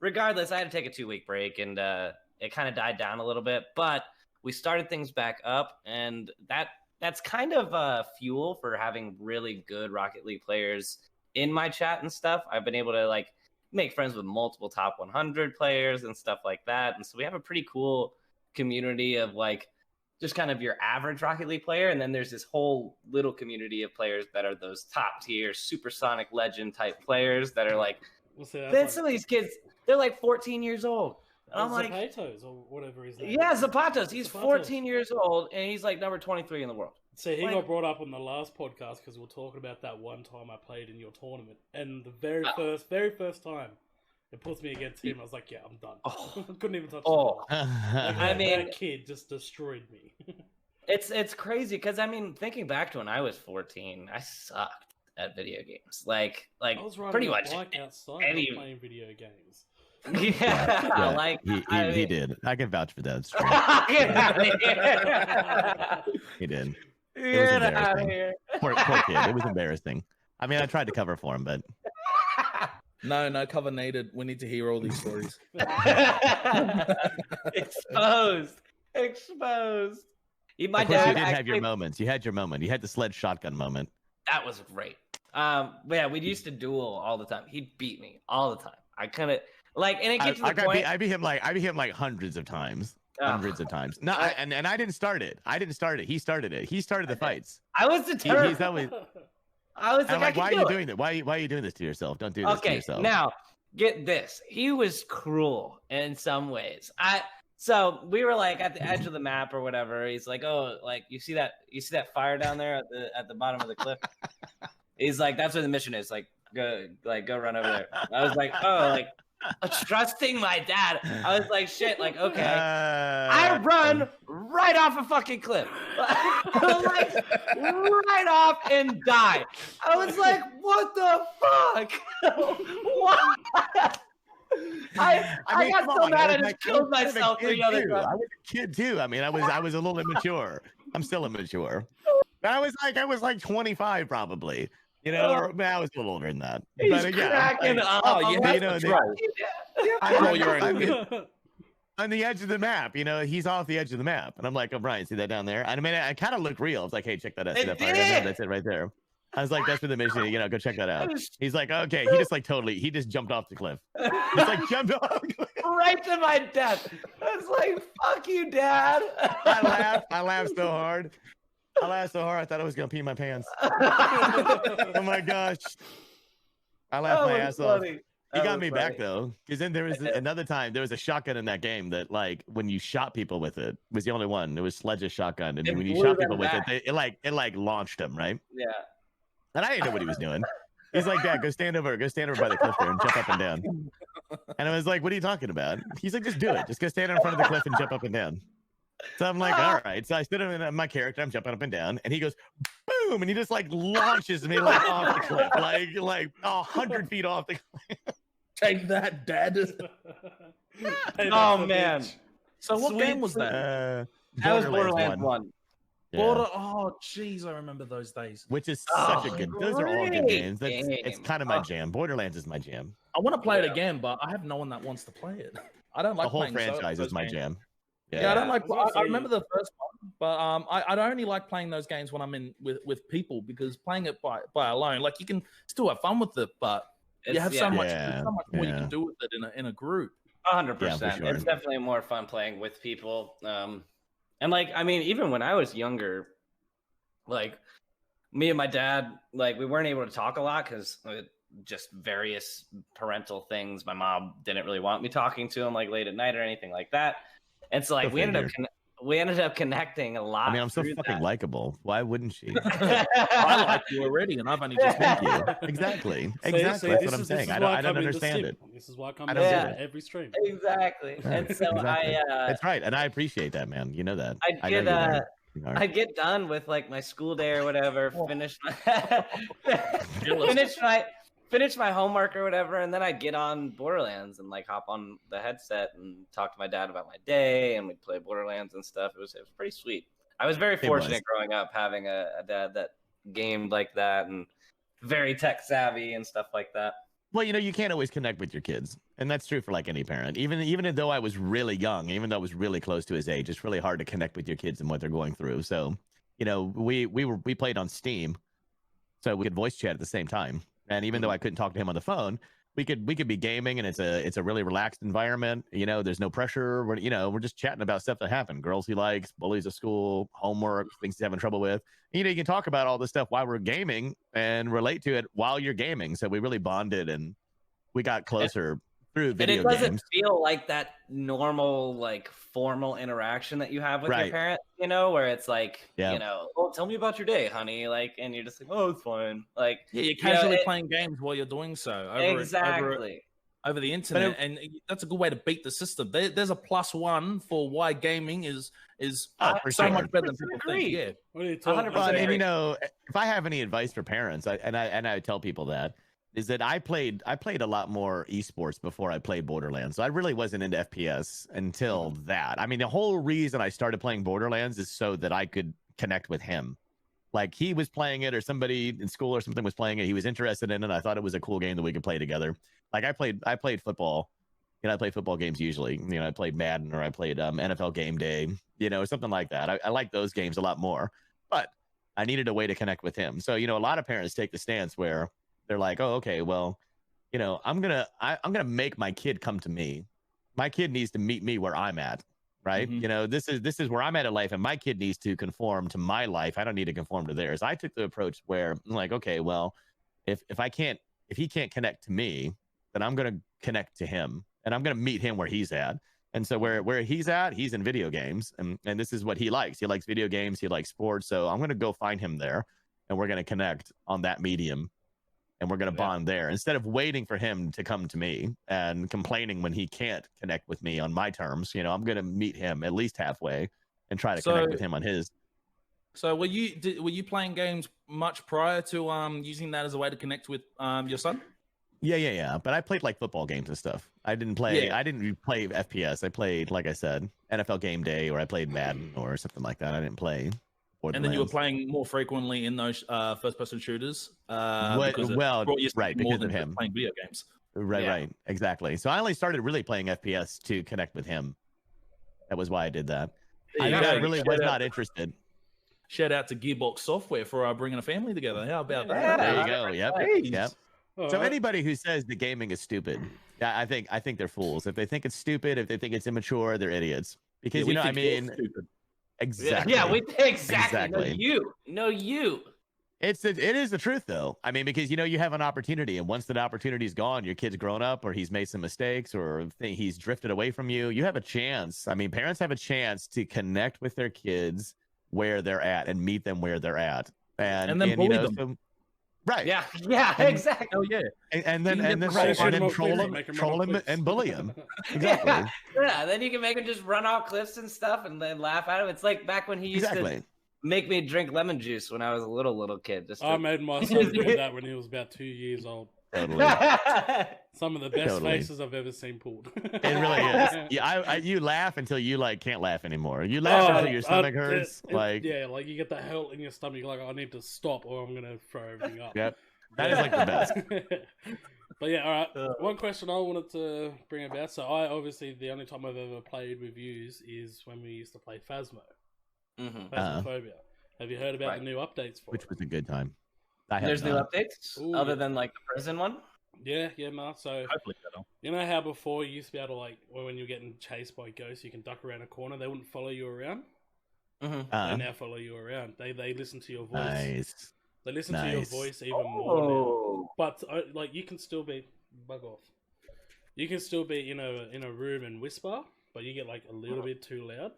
regardless, I had to take a 2-week break, and it kind of died down a little bit. But we started things back up, and that's kind of fuel for having really good Rocket League players in my chat and stuff. I've been able to like make friends with multiple top 100 players and stuff like that. And so we have a pretty cool community of like just kind of your average Rocket League player. And then there's this whole little community of players that are those top tier supersonic legend type players that are like, then some of these kids, they're like 14 years old. And I'm like, Zapatos or whatever his name. Yeah, Zapatos. He's 14 years old, and he's like number 23 in the world. So he got brought up on the last podcast because we were talking about that one time I played in your tournament, and the very first time it puts me against him, I was like, yeah, I'm done. I couldn't even touch the ball. I mean, that kid just destroyed me. It's crazy because I mean, thinking back to when I was 14, I sucked at video games. Like I was pretty much outside playing video games. Yeah, like he did. I can vouch for that. It's true. Get out of here. He did. It was Get out of embarrassing. here. Poor kid. It was embarrassing. I mean, I tried to cover for him, but No cover needed. We need to hear all these stories. Exposed. My of course, dad you did have your actually- moments. You had your moment. You had the sled shotgun moment. That was great. But yeah, we used to duel all the time. He'd beat me all the time. I couldn't like, and it gets to the point. I beat him like hundreds of times. Hundreds of times. No, and I didn't start it. He started it. He started the fights. I was determined. He's always. I was like, why are you doing that? Why are you doing this to yourself? Don't do this to yourself. Okay, now get this. He was cruel in some ways. So we were like at the edge of the map or whatever. He's like, oh, like you see that fire down there at the bottom of the cliff? He's like, that's where the mission is. Like, go run over there. I was like, oh, like trusting my dad. I was like, shit, like, okay. I run right off a fucking cliff. Like, right off and die. I was like, what the fuck? What? I got so mad I just killed myself 3 other times. I was a kid too. I mean, I was a little immature. I'm still immature. But I was like 25 probably. You know, or, man, I was a little older than that. He's but cracking up. Oh, yeah, you know, on the edge of the map. You know, he's off the edge of the map, and I'm like, oh, Brian, see that down there? And I mean, I kind of looked real. I was like, hey, check that out. See that fire down there? That's it right there. I was like, that's for the mission. You know, go check that out. He's like, okay. He just jumped off the cliff. He's like, jumped off the cliff. Right to my death. I was like, fuck you, Dad. I laughed so hard. I thought I was gonna pee my pants. Oh my gosh! I laughed my ass off. He got me back though, because then there was another time. There was a shotgun in that game that, like, when you shot people with it, was the only one. It was Sledge's shotgun, and when you shot people with it, it launched them, right? Yeah. And I didn't know what he was doing. He's like, Dad, go stand over by the cliff there and jump up and down. And I was like, what are you talking about? He's like, just do it. Just go stand in front of the cliff and jump up and down. So I'm like, all right. So I stood in my character. I'm jumping up and down, and he goes, boom, and he just like launches me like off the cliff, like 100 feet off the cliff. Take that, Dad. Oh man. So what game was that? That was Borderlands 1. Yeah. Oh, jeez, I remember those days. Which is such a good. Those are all good games. Game. It's kind of my jam. Borderlands is my jam. I want to play it again, but I have no one that wants to play it. I don't like the whole playing franchise is my games. jam. Yeah, I don't like. I remember the first one, but I only like playing those games when I'm in with people, because playing it by alone, like, you can still have fun with it, but you have so much more you can do with it in a group. 100%. Yeah, sure. It's definitely more fun playing with people. And like, I mean, even when I was younger, like, me and my dad, like, we weren't able to talk a lot because just various parental things. My mom didn't really want me talking to him like late at night or anything like that. And so, like, we ended up connecting a lot. I mean, I'm so fucking likable. Why wouldn't she? I like you already, and I've only just met you. Exactly. That's what I'm saying. I don't understand it. This is why I come to every stream. Exactly. And so exactly. That's right, and I appreciate that, man. You know that. I'd get done with like my school day or whatever, finish my homework or whatever, and then I'd get on Borderlands and like hop on the headset and talk to my dad about my day, and we'd play Borderlands and stuff. It was pretty sweet. I was very fortunate growing up having a dad that gamed like that and very tech savvy and stuff like that. Well, you know, you can't always connect with your kids, and that's true for like any parent. Even though I was really young, even though I was really close to his age, it's really hard to connect with your kids and what they're going through. So, you know, we played on Steam, so we could voice chat at the same time. And even though I couldn't talk to him on the phone, we could be gaming, and it's a really relaxed environment. You know, there's no pressure. We're just chatting about stuff that happened, girls he likes, bullies at school, homework, things he's having trouble with. You know, you can talk about all this stuff while we're gaming and relate to it while you're gaming. So we really bonded, and we got closer through video games. And it doesn't feel like that normal, like, formal interaction that you have with your parent, you know, where it's like, you know, oh, tell me about your day, honey. Like, and you're just like, oh, it's fine. Like, yeah, you're casually playing games while you're doing so. Over the internet, and that's a good way to beat the system. There's a +1 for why gaming is so much better than people think. Yeah, 100%. And you know, if I have any advice for parents, I tell people that, is that I played a lot more esports before I played Borderlands. So I really wasn't into FPS until that. I mean, the whole reason I started playing Borderlands is so that I could connect with him. Like he was playing it, or somebody in school or something was playing it. He was interested in it. I thought it was a cool game that we could play together. Like I played football. I play football games usually. I played Madden, or I played NFL Game Day, something like that. I like those games a lot more. But I needed a way to connect with him. So, a lot of parents take the stance where they're like, oh, okay, well, I'm gonna make my kid come to me. My kid needs to meet me where I'm at, right? Mhm. This is where I'm at in life, and my kid needs to conform to my life. I don't need to conform to theirs. I took the approach where I'm like, okay, well, if he can't connect to me, then I'm gonna connect to him, and I'm gonna meet him where he's at. And so where he's at, he's in video games, and this is what he likes. He likes video games. He likes sports. So I'm gonna go find him there, and we're gonna connect on that medium, and we're going to bond there instead of waiting for him to come to me and complaining when he can't connect with me on my terms. I'm going to meet him at least halfway and try to connect with him on his. So were you playing games much prior to using that as a way to connect with your son? Yeah. But I played like football games and stuff. I didn't play FPS. I played, like I said, NFL Game Day, or I played Madden or something like that. I didn't play Borderlands. And then you were playing more frequently in those first-person shooters. Right, because of him playing video games. Right, exactly. So I only started really playing FPS to connect with him. That was why I did that. I really was not interested. Shout out to Gearbox Software for bringing a family together. How about that? There you go. Yep. So anybody who says the gaming is stupid, I think they're fools. If they think it's stupid, if they think it's immature, they're idiots. Because stupid. Exactly. Yeah, exactly. No, you. It is the truth, though. I mean, because you have an opportunity, and once that opportunity's gone, your kid's grown up, or he's made some mistakes, or he's drifted away from you. You have a chance. I mean, parents have a chance to connect with their kids where they're at and meet them where they're at, and then bully them. Right. Yeah, exactly. Oh yeah. And then troll him and bully him. Exactly. Yeah. Then you can make him just run off cliffs and stuff, and then laugh at him. It's like back when he used to make me drink lemon juice when I was a little kid. I made my son do that when he was about 2 years old. Totally. Some of the best faces I've ever seen pulled. It really is. Yeah, you laugh until you can't laugh anymore. You laugh until your stomach hurts. Like you get the hell in your stomach. You're like, I need to stop, or I'm gonna throw everything up. Yep, that is like the best. But yeah, all right. One question I wanted to bring about. So I obviously the only time I've ever played with yous is when we used to play Phasmo. Phasmophobia. Have you heard about the new updates for Which it? was a good time. There's new updates other than like the prison one. Yeah, no. So Hopefully better. You know how before you used to be able to when you're getting chased by ghosts, you can duck around a corner. They wouldn't follow you around. They now follow you around. They listen to your voice. Nice. They listen to your voice even more now. But you can still be bug off. You can still be in a room and whisper, but you get like a little bit too loud.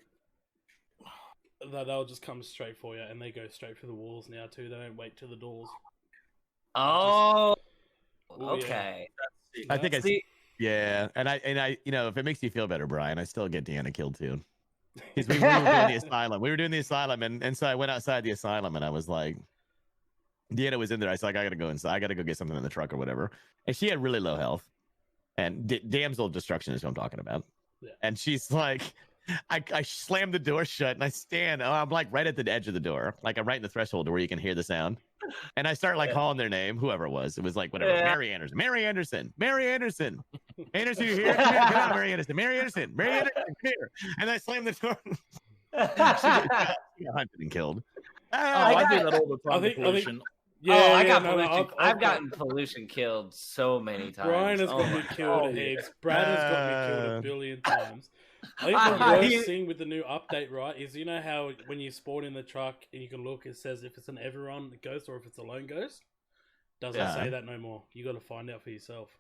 They'll just come straight for you, and they go straight through the walls now too. They don't wait to the doors. Oh, okay. Yeah. I think and I if it makes you feel better, Brian, I still get Deanna killed too. Because we were doing the asylum. We were doing the asylum, and so I went outside the asylum, and I was like, Deanna was in there. I was like, I gotta go inside. I gotta go get something in the truck or whatever. And she had really low health, and damsel destruction is what I'm talking about. Yeah. And she's like, I slammed the door shut, and I stand. I'm like right at the edge of the door, like I'm right in the threshold where you can hear the sound. And I start calling their name, whoever it was. It was like whatever, Mary Anderson, Anderson, you here? Come here, get out, Mary Anderson, come here. And I slammed the door. She got hunted and killed. I do that all the time. I've gotten pollution killed so many times. Brian has got me killed heaps. Brad has got me killed a billion times. I think the worst thing with the new update, right, is how when you spawn in the truck and you can look, it says if it's an everyone ghost or if it's a lone ghost. Doesn't say that no more. You got to find out for yourself.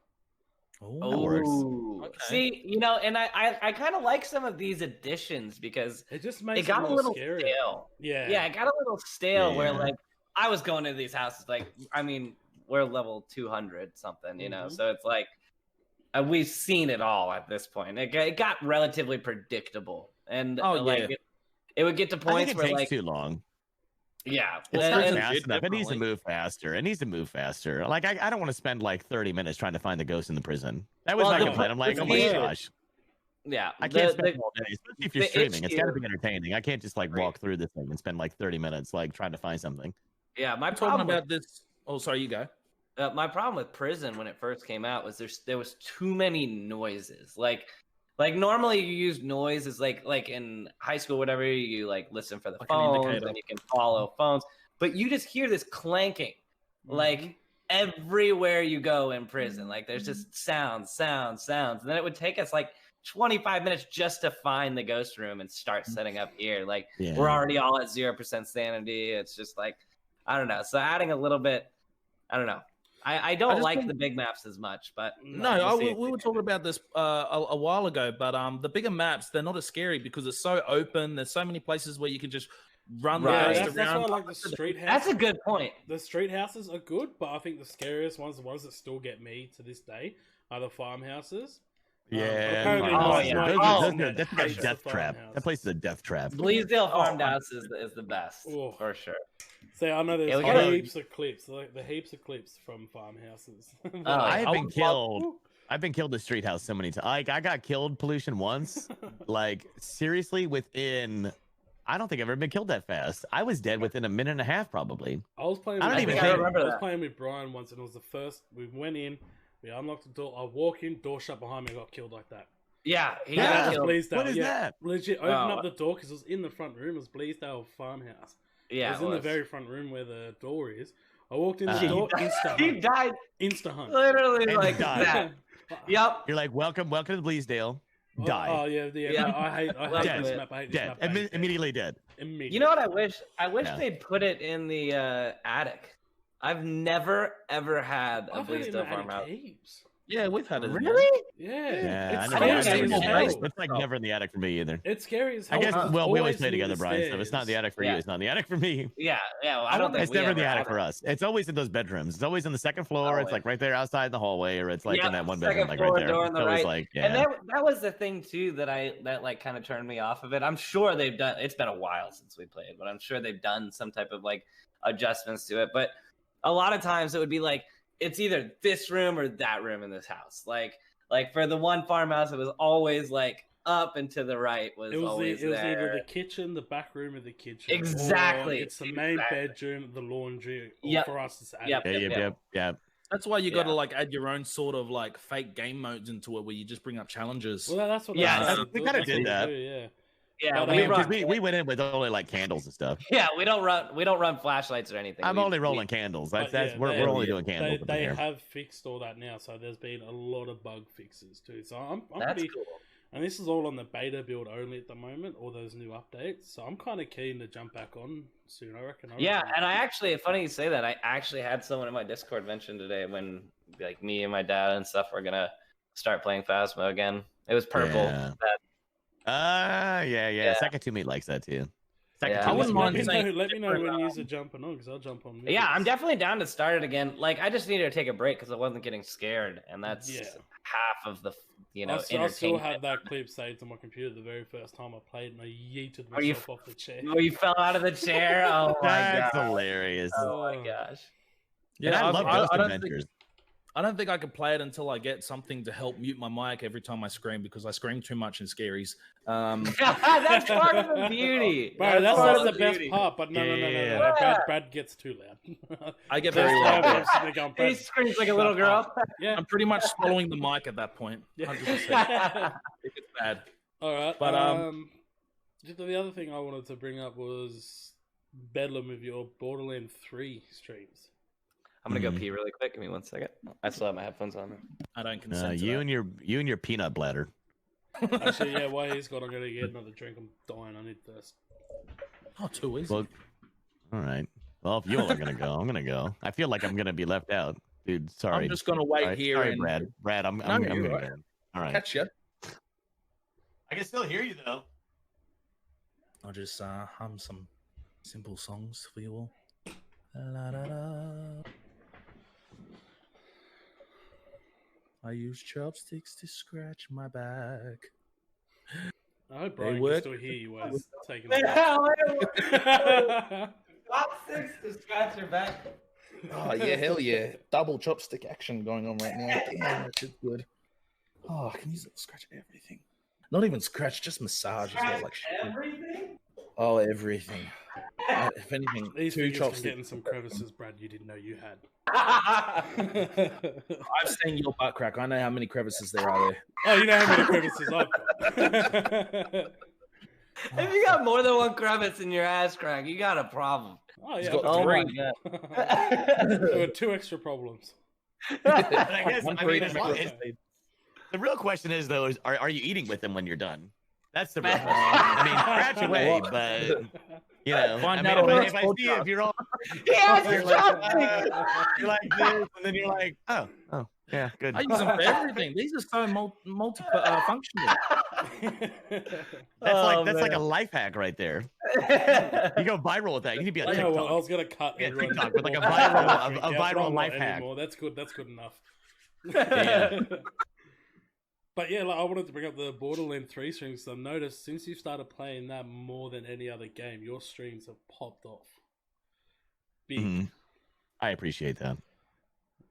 Oh, okay. See, and I kind of like some of these additions because it just makes it got a little scary. stale. Yeah, it got a little stale where I was going into these houses we're level 200 something, so it's like. We've seen it all at this point. It got relatively predictable, and it would get to points where takes too long. Yeah, It's well, not and- fast enough. It needs to definitely. move faster. It needs to move faster. Like I don't want to spend like 30 minutes trying to find the ghost in the prison. That was Well, my the- complaint. I'm like, the oh my thing- gosh, yeah, I can't the- spend the- all day, especially if you're the streaming. It's got to issue- be entertaining. I can't just like walk through this thing and spend like 30 minutes like trying to find something. yeah, my I'm talking problem with about this. Oh, sorry, you go. my problem with Prison when it first came out was there was too many noises. Like normally you use noise as like in high school, whatever, you like listen for the Like an phones indicator. and you can follow phones, but you just hear this clanking like everywhere you go in prison. Like there's just sounds. And then it would take us like 25 minutes just to find the ghost room and start setting up here. Like Yeah. we're already all at 0% sanity. It's just like, I don't know. So adding a little bit, I don't know. I don't just like think- the big maps as much, but No, we'll see. we were talking about this a while ago, but the bigger maps, they're not as scary because it's so open. There's so many places where you can just run Right. the Yeah, ghost that's why around. I like the street house. That's a good point. The street houses are good, but I think the scariest ones, the ones that still get me to this day, are the farmhouses. Yeah. apparently Oh, most- yeah. most Oh, internet That's like a hates the death trap. farmhouse. That place is a death trap. Bleasdale Oh, Farmhouse is the best Oh. for sure. See, I know there's Yeah, we gotta- heaps of clips, like the heaps of clips from farmhouses. I've I been would killed. I've been killed in the street house so many times. Like I got killed pollution once. Like seriously, within. I don't think I've ever been killed that fast. I was dead within a minute and a half, probably. I was playing. I don't with even Brian. think- remember I was that. playing with Brian once, and it was the first. We went in, we unlocked the door. I walk in, door shut behind me. I got killed like that. Yeah, he Yeah. got That killed. was Bleasdale. What is yeah. that? Legit, open Oh. up the door because it was in the front room. It was Bleasdale Farmhouse. Yeah, it was in the very front room where the door is. I walked in the He door, died. insta He hunt. died Insta hunt. literally And like died. that. Yep. You're like, welcome to Bleasdale. Die. Oh yeah. Yeah. No, I hate Dead. this map. I hate this Dead. map. I hate it. Immediately dead. Immediately. You know what I wish? I wish Yeah. they'd put it in the attic. I've never ever had a I've had it in Bleasdale the attic Farmhouse. heaps. Yeah, we've had it. in Really? Yeah. Yeah, It's I I never think scary had it in as the hell. attic. It's like never in the attic for me either. It's scary as I hell. guess. It's Well, we always always play near together, the Brian. So if it's not in the stairs. attic for Yeah. you, it's not in the attic for me. Yeah. I don't think It's we never in the ever attic have for it. us. It's always in those bedrooms. It's always on the second floor. It's Always. like right there outside in the hallway, or it's like Yep, in that one second bedroom, like floor, right there. door on the It's always right. like, And yeah. that was the thing too that like kind of turned me off of it. I'm sure they've done. It's been a while since we played, but I'm sure they've done some type of like adjustments to it. But a lot of times it would be like it's either this room or that room in this house. Like for the one farmhouse, it was always like up and to the right was, It was, always it was there. either the kitchen, the back room, or the kitchen. Exactly. Or it's the main Exactly. bedroom, the laundry. Or Yep. for us, it's attic. Yep. Yeah. That's why you got to Yeah. like add your own sort of like fake game modes into it, where you just bring up challenges. Well, that's what. Yeah, that's we what kinda we did that. do, yeah. Yeah, But, we I mean, run. we went in with only like candles and stuff. Yeah, we don't run flashlights or anything. I'm We- only we- rolling candles. That's But yeah, we're they- only doing candles. up in They here. have fixed all that now, so there's been a lot of bug fixes too. So I'm That's pretty, cool. and this is all on the beta build only at the moment, all those new updates. So I'm kind of keen to jump back on soon. I reckon. Yeah, and I actually, funny you say that. I actually had someone in my Discord mention today when, like, me and my dad and stuff were gonna start playing Phasma again. It was purple. Yeah. Yeah. Yeah. Second two meat likes that too. Second Yeah. two I wouldn't meat's mind good. saying- Let me know when different, you're jumping on, because I'll jump on. Yeah, I'm this. definitely down to start it again. Like, I just needed to take a break because I wasn't getting scared, and that's Yeah. half of the, I still entertainment. have that clip saved on my computer the very first time I played, and I yeeted Are you- myself off the chair. Where you fell out of the chair. Oh my That's god. hilarious. Oh my gosh. And I love Ghost Adventures. I don't think I could play it until I get something to help mute my mic every time I scream because I scream too much in scaries. That's part of the beauty. Bro, that's part not of the best beauty. part, but no. Yeah. Brad gets too loud. I get That's very why loud. I'm Yeah. sitting there going, He "Brad, screams like a shut little girl. up." Yeah. I'm pretty much swallowing the mic at that point. 100%. It gets bad. All right. But, Just the other thing I wanted to bring up was Bedlam with your Borderlands 3 streams. I'm gonna go pee really quick. Give me 1 second. I still have my headphones on. I don't consent to You that. and your peanut bladder. Actually, yeah, while he's gone, I'm going to get another drink. I'm dying. I need thirst. Oh, too easy. Well, all right. Well, if you all are gonna go, I'm gonna go. I feel like I'm gonna be left out, dude. Sorry. I'm just gonna wait All right, here Sorry, and Brad. Brad, I'm No, gonna you're go. right. All right. catch you. I can still hear you though. I'll just hum some simple songs for you all. La, da, da. I use chopsticks to scratch my back. I hope Brian can work. still hear you while he's taking Stop chopsticks to scratch your back. Oh yeah, hell yeah! Double chopstick action going on right now. Damn, that's good. Oh, I can use it to scratch everything. Not even scratch, just massage as well. Like everything. oh, everything. If anything, These 2 fingers can chopsticks. get in some crevices, Brad, you didn't know you had. I've seen your butt crack. I know how many crevices there are there. Oh, you know how many crevices I've got. If you got more than one crevice in your ass crack, you got a problem. Oh, He's yeah. got Oh my three. god. There were 2 extra problems. But I guess One I for mean, each as long crevice. as, the real question is though, are you eating with them when you're done? That's the real question. I mean, scratch away, but you know, Find I out mean, on if next I see podcast. if you're all He has you're a like, chopstick. you're like this, and then you're like, oh, yeah, good. I use them for everything. These are so multi-functional. That's like a life hack right there. You go viral with that. You need to be on You know TikTok. what? I was gonna cut Yeah, everyone. TikTok with like a off viral- drink. a Yeah, viral but I'm not life hack. anymore. That's good. That's good enough. Yeah. But yeah, like, I wanted to bring up the Borderlands 3 streams. I've noticed since you started playing that more than any other game, your streams have popped off. Big. Mhm. I appreciate that.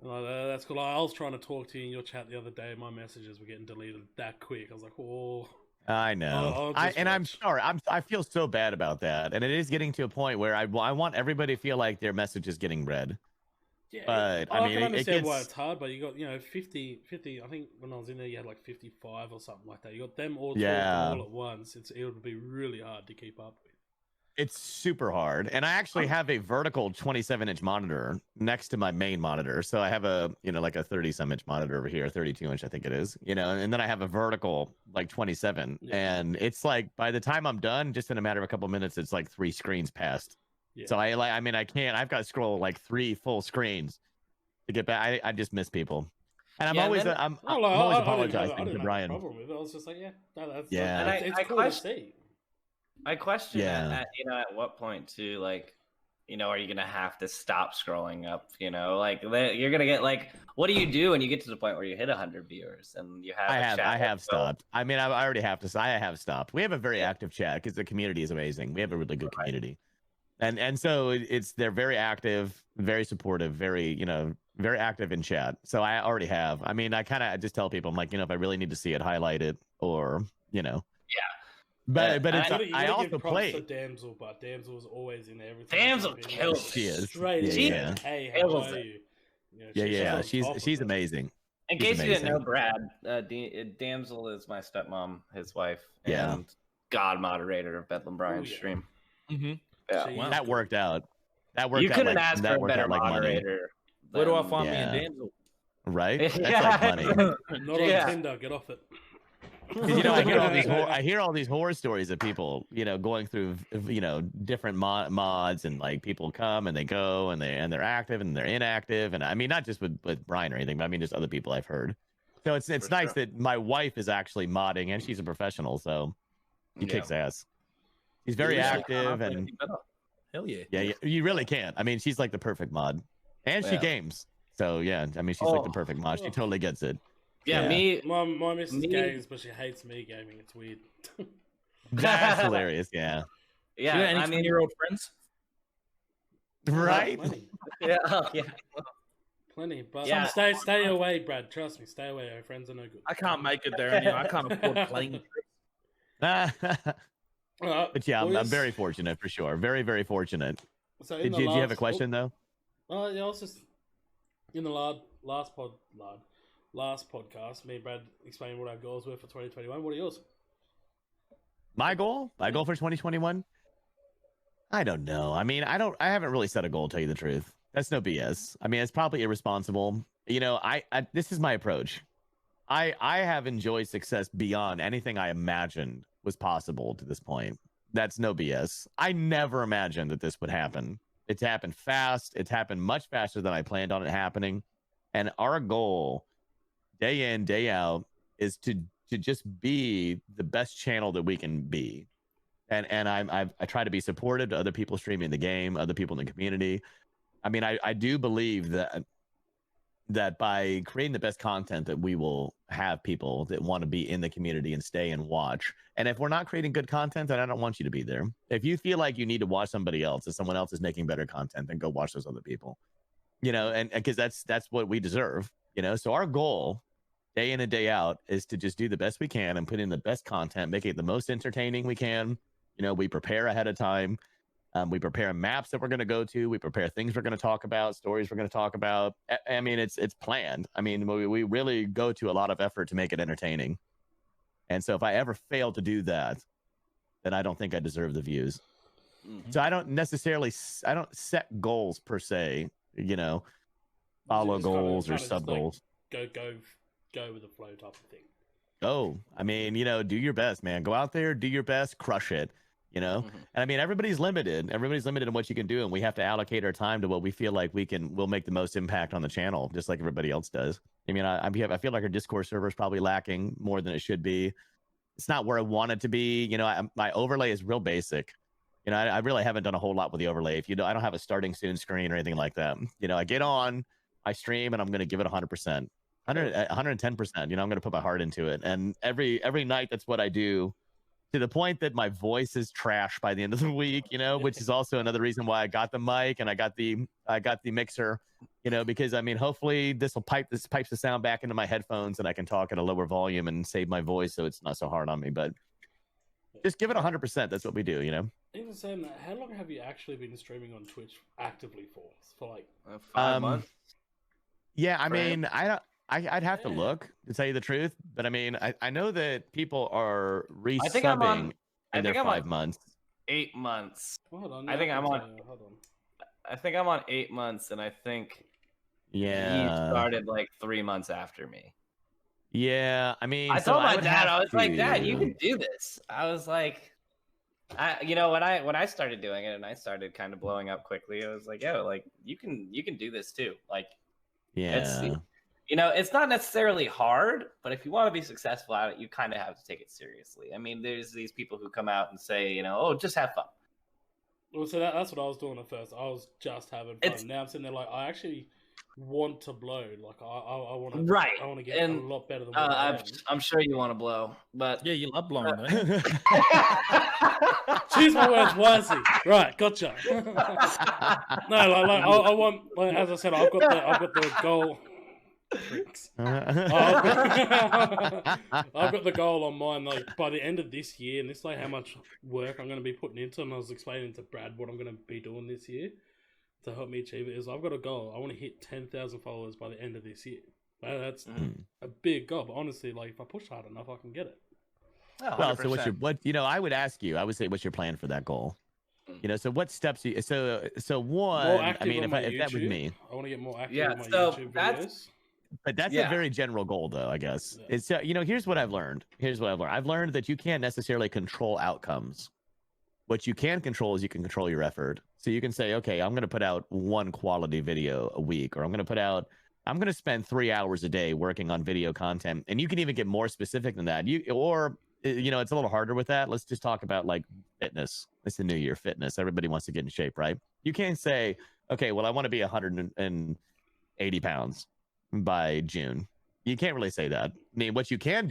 Like, that's cool. I was trying to talk to you in your chat the other day. My messages were getting deleted that quick. I was like, oh. I know. I'll just I'm watch. sorry. I feel so bad about that, and it is getting to a point where I want everybody to feel like their message is getting read. Yeah, But, I mean, can it understand why gets- it's hard, but you got 50. I think when I was in there, you had like 55 or something like that. You got them all talking Yeah. all at once. It would be really hard to keep up with. It's super hard, and I actually have a vertical 27-inch monitor next to my main monitor. So I have a like a 30-some inch monitor over here, 32-inch I think it is, and then I have a vertical like 27, Yeah. and it's like by the time I'm done, just in a matter of a couple minutes, it's like 3 screens passed. Yeah. So I can't. I've got to scroll like 3 full screens to get back. I just miss people, and I'm Yeah, and always then- I'm Oh, always I didn't apologizing have to a Brian. problem with it. I was just like, that's Yeah. It's, And it's I cool to question- see. I question Yeah. at what point too, like, are you gonna have to stop scrolling up? Like you're gonna get like, what do you do when you get to the point where you hit 100 viewers and you have? I have stopped. I mean, I already have to. I have stopped. We have a very active chat because the community is amazing. We have a really good community, and so they're very active, very supportive, very very active in chat. So I already have. I mean, I kind of just tell people, I'm like, if I really need to see it, highlight it, or But it's You gotta I give also props play. to Damsel, but Damsel was always in everything. Damsel She's been kills. She is. Straight Yeah, in. yeah. Hey, how Kills are it. you? Yeah. on top of She's it. amazing. In She's case you didn't know, amazing. Brad, Damsel is my stepmom, his wife, Yeah. and god moderator of Bedlam Brian's yeah. stream. Mm-hmm. Yeah. She- That worked out. That worked You out. couldn't like, ask that for a worked better out like money, moderator. Where do I than- find me Yeah. in Damsel? right? That's Yeah. like money. Not on Yeah. Tinder. Get off it. 'Cause, I hear all these horror stories of people, going through, different mods, and like people come and they go and they're active and they're inactive, and I mean not just with Brian or anything, but I mean just other people I've heard. So it's For nice sure. that my wife is actually modding and she's a professional, so she Yeah. kicks ass. She's very Yeah. active, and Hell yeah. yeah, you really can't. I mean, she's like the perfect mod, and she Yeah. games. So yeah, I mean she's like the Oh. perfect mod. She totally gets it. Yeah, Yeah. me. My missus Me- games, but she hates me gaming. It's weird. That's hilarious. Yeah. Yeah, You got any I mean, 20-year-old friends? Right. Plenty. yeah, yeah. Plenty. But Yeah. stay away, Brad. Trust me. Stay away. Our friends are no good. I can't make it there anyway. I can't afford playing. Alright, But yeah, I'm boys. very fortunate for sure. Very, very fortunate. So in Did the you have a last- question though? Oh, yeah, I was just in the last podcast. Me and Brad explained what our goals were for 2021. What are yours? My goal for 2021? I don't know. I mean, I haven't really set a goal, to tell you the truth. That's no BS. I mean, it's probably irresponsible. I this is my approach. I have enjoyed success beyond anything I imagined was possible to this point. That's no BS. I never imagined that this would happen. It's happened fast. It's happened much faster than I planned on it happening. And our goal, day in, day out, is to just be the best channel that we can be. And I try to be supportive to other people streaming the game, other people in the community. I mean, I do believe that that by creating the best content that we will have people that want to be in the community and stay and watch. And if we're not creating good content, then I don't want you to be there. If you feel like you need to watch somebody else, if someone else is making better content, then go watch those other people. You know, and because that's what we deserve, you know. So our goal day in and day out is to just do the best we can and put in the best content, make it the most entertaining we can. You know, we prepare ahead of time. We prepare maps that we're going to go to. We prepare things we're going to talk about, stories we're going to talk about. I mean, it's planned. I mean, we really go to a lot of effort to make it entertaining. And so if I ever fail to do that, then I don't think I deserve the views. Mm-hmm. So I don't set goals per se, you know, follow goals or sub goals. Like, go with the flow type of thing. Oh, I mean, you know, do your best, man. Go out there, do your best, crush it. You know, and I mean, everybody's limited in what you can do, and we have to allocate our time to what we feel like we'll make the most impact on the channel, just like everybody else does. I mean, I feel like our Discord server is probably lacking more than it should be. It's not where I want it to be. You know, my overlay is real basic. You know, I really haven't done a whole lot with the overlay. If you know, I don't have a starting soon screen or anything like that. You know, I get on, I stream, and I'm going to give it 100%, 110%. You know, I'm going to put my heart into it, and every night that's what I do. To the point that my voice is trash by the end of the week, you know, which is also another reason why I got the mic and I got the mixer, you know, because I mean, hopefully this pipes the sound back into my headphones and I can talk at a lower volume and save my voice so it's not so hard on me. But just give it 100%. That's what we do, you know. Even saying that, how long have you actually been streaming on Twitch actively for? For like 5 months. Yeah, I mean, I'd have to look to tell you the truth, but I mean, I know that people are resubbing in their 5 months. 8 months. Hold on, I think I'm on. I think I'm on 8 months, and I think he started like 3 months after me. Yeah, I mean, I told my dad, I was like, Dad, you can do this. I was like, you know, when I started doing it and I started kind of blowing up quickly, I was like, yo, like you can do this too. Like, yeah. You know, it's not necessarily hard, but if you want to be successful at it, you kind of have to take it seriously. I mean, there's these people who come out and say, you know, oh, just have fun. Well, so that's what I was doing at first. I was just having fun. Now I'm sitting there like, I actually want to blow. Like, I want to. Right. I want to get a lot better than what I am. I'm sure you want to blow, but yeah, you love blowing, don't you? Choose my words wisely. Right, gotcha. No, I want, like, as I said, I've got the goal. I've got the goal on mine, like by the end of this year, and this is like how much work I'm going to be putting into. And I was explaining to Brad what I'm going to be doing this year to help me achieve it. Is I've got a goal. I want to hit 10,000 followers by the end of this year. That's a big goal, but honestly, like if I push hard enough, I can get it. Oh, well, so you know, I would say what's your plan for that goal? You know, so what steps so one, I mean, if that was me, I want to get more active on my YouTube videos. But that's a very general goal, though, I guess. Yeah. It's you know, here's what I've learned. I've learned that you can't necessarily control outcomes. What you can control is you can control your effort. So you can say, okay, I'm going to put out one quality video a week, or I'm going to spend 3 hours a day working on video content. And you can even get more specific than that. You know, it's a little harder with that. Let's just talk about like fitness. It's the new year, fitness. Everybody wants to get in shape, right? You can't say, okay, well, I want to be 180 pounds by June. You can't really say that. I mean, what you can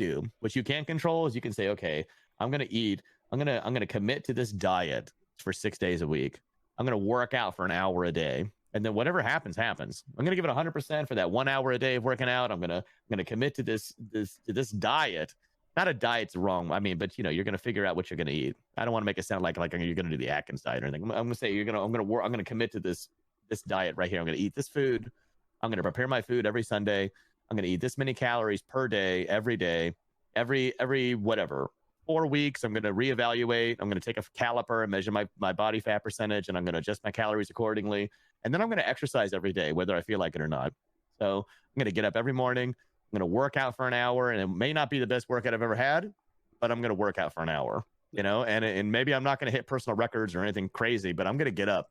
control is you can say, okay, I'm going to commit to this diet for 6 days a week. I'm going to work out for an hour a day. And then whatever happens. I'm going to give it 100% for that 1 hour a day of working out. I'm going to commit to this diet. Not a diet's wrong. I mean, but you know, you're going to figure out what you're going to eat. I don't want to make it sound like you're going to do the Atkins diet or anything. I'm going to say I'm going to commit to this diet right here. I'm going to eat this food. I'm going to prepare my food every Sunday. I'm going to eat this many calories per day, every whatever. 4 weeks, I'm going to reevaluate. I'm going to take a caliper and measure my body fat percentage, and I'm going to adjust my calories accordingly. And then I'm going to exercise every day, whether I feel like it or not. So I'm going to get up every morning. I'm going to work out for an hour, and it may not be the best workout I've ever had, but I'm going to work out for an hour, you know, and maybe I'm not going to hit personal records or anything crazy, but I'm going to get up.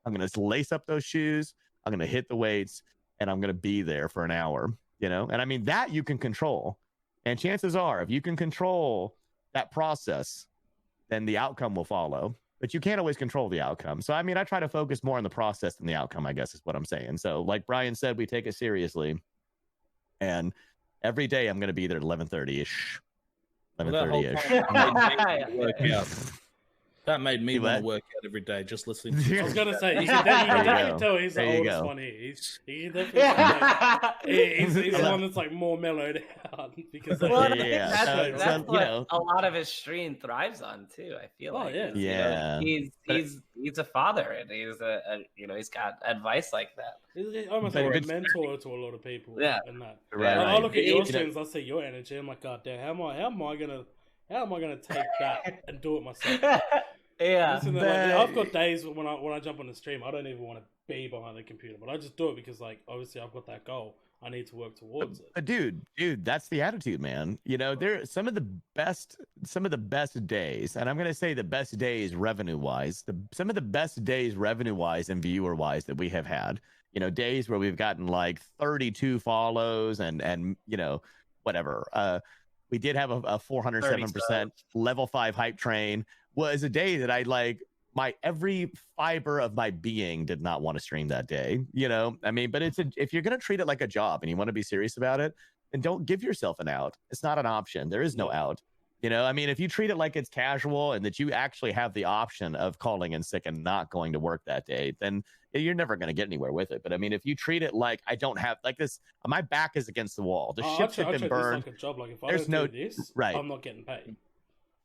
I'm going to lace up those shoes. I'm going to hit the weights, and I'm going to be there for an hour, you know? And I mean, that you can control. And chances are, if you can control that process, then the outcome will follow. But you can't always control the outcome. So, I mean, I try to focus more on the process than the outcome, I guess is what I'm saying. So, like Brian said, we take it seriously. and every day I'm gonna be there at 11:30ish. Well, that whole 11:30ish. That made me See want what? to work out every day just listening. I was gonna say, you There can you definitely go. tell he's the There you oldest go. one here. He definitely sounds like, he's the Hello. one that's like more mellowed out because like, Well, I Yeah, think yeah. that's, So- that's so, you what know. a lot of his stream thrives on too. I feel Oh, like, yeah. is, you know, Yeah. he's a father, and he's a you know, he's got advice like that. he's almost But like a it's- mentor to a lot of people. Yeah. And that. Right, I right. look at your You know- streams, I see your energy. I'm like, God damn, how am I gonna take that and do it myself? Yeah. Listen, like, I've got days when I jump on the stream, I don't even want to be behind the computer, but I just do it because, like, obviously I've got that goal. I need to work towards it. But dude, that's the attitude, man. You know, there some of the best days, and I'm gonna say the best days revenue wise, some of the best days revenue wise and viewer wise that we have had. You know, days where we've gotten like 32 follows and you know, whatever. We did have a 407% level 5 hype train. Was a day that I like my every fiber of my being did not want to stream that day. You know, I mean, but if you're gonna treat it like a job and you want to be serious about it, then don't give yourself an out. It's not an option. There is no out. You know, I mean, if you treat it like it's casual and that you actually have the option of calling in sick and not going to work that day, then you're never going to get anywhere with it. But I mean, if you treat it like I don't have like this, my back is against the wall. The ships have been burned. Like a job. Like if There's I don't do this, right. I'm not getting paid.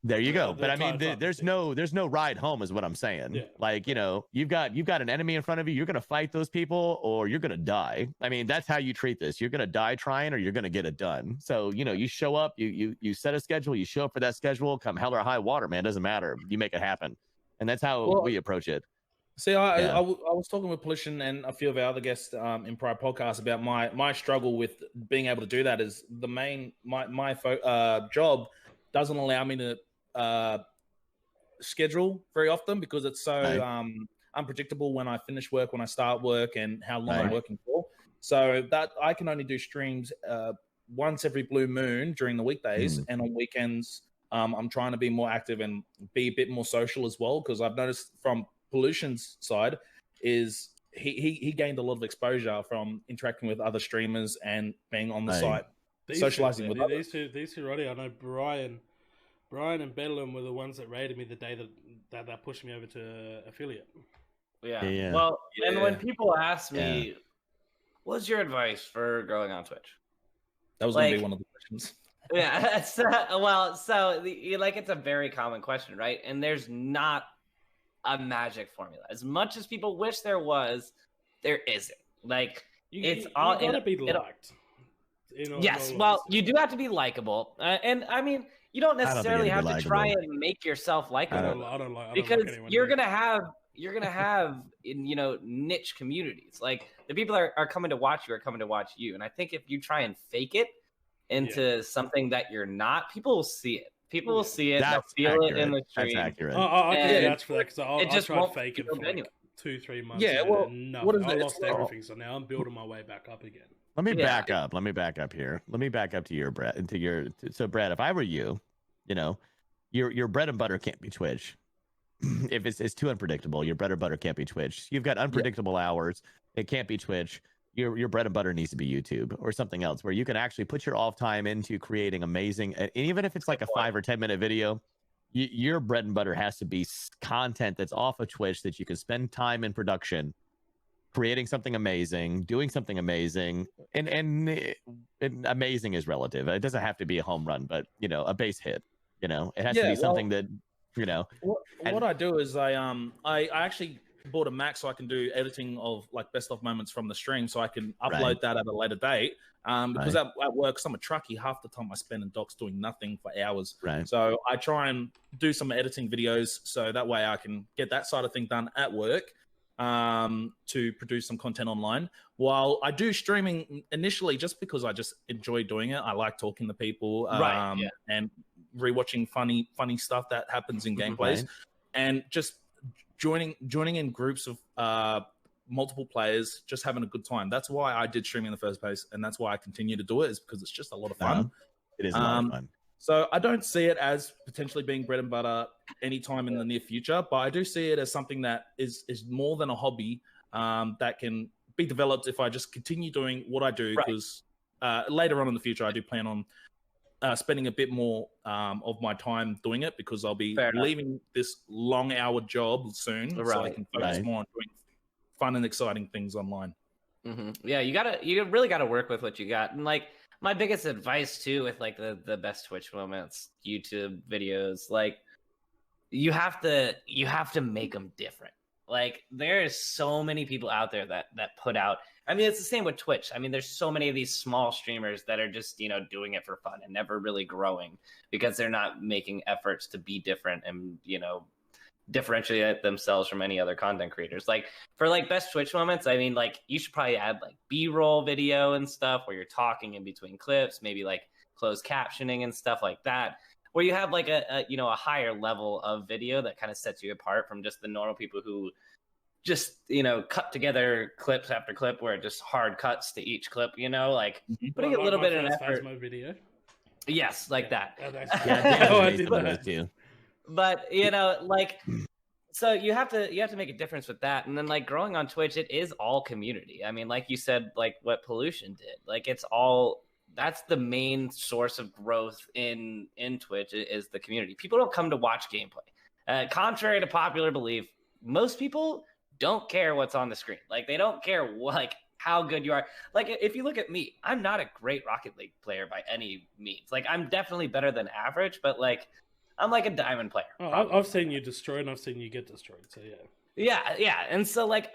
There you go. The But I mean, entire time. there's no ride home is what I'm saying. Yeah. Like, you know, you've got an enemy in front of you. You're going to fight those people or you're going to die. I mean, that's how you treat this. You're going to die trying or you're going to get it done. So, you know, you show up, you set a schedule, you show up for that schedule, come hell or high water, man. Doesn't matter. You make it happen. And that's how we approach it. See, I was talking with Pollution and a few of our other guests in prior podcasts about my struggle with being able to do that. Is the main my job doesn't allow me to schedule very often because it's so unpredictable when I finish work, when I start work, and how long I'm working for. So that I can only do streams once every blue moon during the weekdays, and on weekends I'm trying to be more active and be a bit more social as well, because I've noticed from Pollution's side is he gained a lot of exposure from interacting with other streamers and being on the site, socializing with others. These two, Roddy, I know Brian and Bedlam were the ones that rated me the day that pushed me over to affiliate. Yeah. Well, and when people ask me, what's your advice for growing on Twitch? That was going to be one of the questions. Yeah. So it's a very common question, right? And there's not a magic formula. As much as people wish there was, there isn't. Like, you gotta be liked. Yes, well, you do have to be likable, and I mean, you don't necessarily have to try and make yourself likable. I don't like because you're gonna have niche communities. Like the people are coming to watch you are coming to watch you, and I think if you try and fake it into something that you're not, people will see it. People will see it. That's they'll feel accurate. it in the stream. That's accurate. I can vouch for that because I just tried won't faking feel for genuine. like 2-3 months. Yeah, and well, no, what is I it? lost everything, so now I'm building my way back up again. Let me back up. Let me back up here. Let me back up to your Brad. So Brad, if I were you, you know, your bread and butter can't be Twitch. If it's too unpredictable, your bread and butter can't be Twitch. You've got unpredictable hours. It can't be Twitch. Your bread and butter needs to be YouTube or something else where you can actually put your off time into creating amazing. And even if it's like a 5 or 10 minute video, your bread and butter has to be content that's off of Twitch that you can spend time in production, creating something amazing, doing something amazing, and amazing is relative. It doesn't have to be a home run, but you know, a base hit. You know, it has to be something that you know. What I do is I actually bought a Mac so I can do editing of like best of moments from the stream, so I can upload that at a later date. Because at work, 'cause I'm a truckie, half the time I spend in docks doing nothing for hours. Right. So I try and do some editing videos so that way I can get that side of thing done at work. To produce some content online while I do streaming initially, just because I just enjoy doing it. I like talking to people, and rewatching funny stuff that happens in gameplays, and just joining in groups of multiple players, just having a good time. That's why I did streaming in the first place, and that's why I continue to do it, is because it's just a lot of fun. It is a lot of fun. So I don't see it as potentially being bread and butter anytime in the near future, but I do see it as something that is more than a hobby that can be developed if I just continue doing what I do, because later on in the future, I do plan on spending a bit more of my time doing it because I'll be leaving this long-hour job soon, so I can focus more on doing fun and exciting things online. Yeah, you really gotta work with what you got, and like my biggest advice too, with like the best Twitch moments, YouTube videos, like you have to make them different. Like there's so many people out there that put out. I mean, it's the same with Twitch. I mean, there's so many of these small streamers that are just, doing it for fun and never really growing because they're not making efforts to be different and, differentiate themselves from any other content creators. Like for like best Twitch moments, I mean, like you should probably add like B-roll video and stuff where you're talking in between clips, maybe like closed captioning and stuff like that, where you have like a higher level of video that kind of sets you apart from just the normal people who just cut together clips after clip where it just hard cuts to each clip, like putting a little bit of effort. Video. Yes, like that. I did that too. But like, so you have to make a difference with that. And then like growing on Twitch, it is all community. I mean, like you said, like what Pollution did, like that's the main source of growth in Twitch is the community. People don't come to watch gameplay. Contrary to popular belief, most people don't care what's on the screen. Like they don't care how good you are. Like if you look at me, I'm not a great Rocket League player by any means. Like I'm definitely better than average, but like I'm like a diamond player. Oh, I've seen you destroy and I've seen you get destroyed. So yeah. Yeah. And so like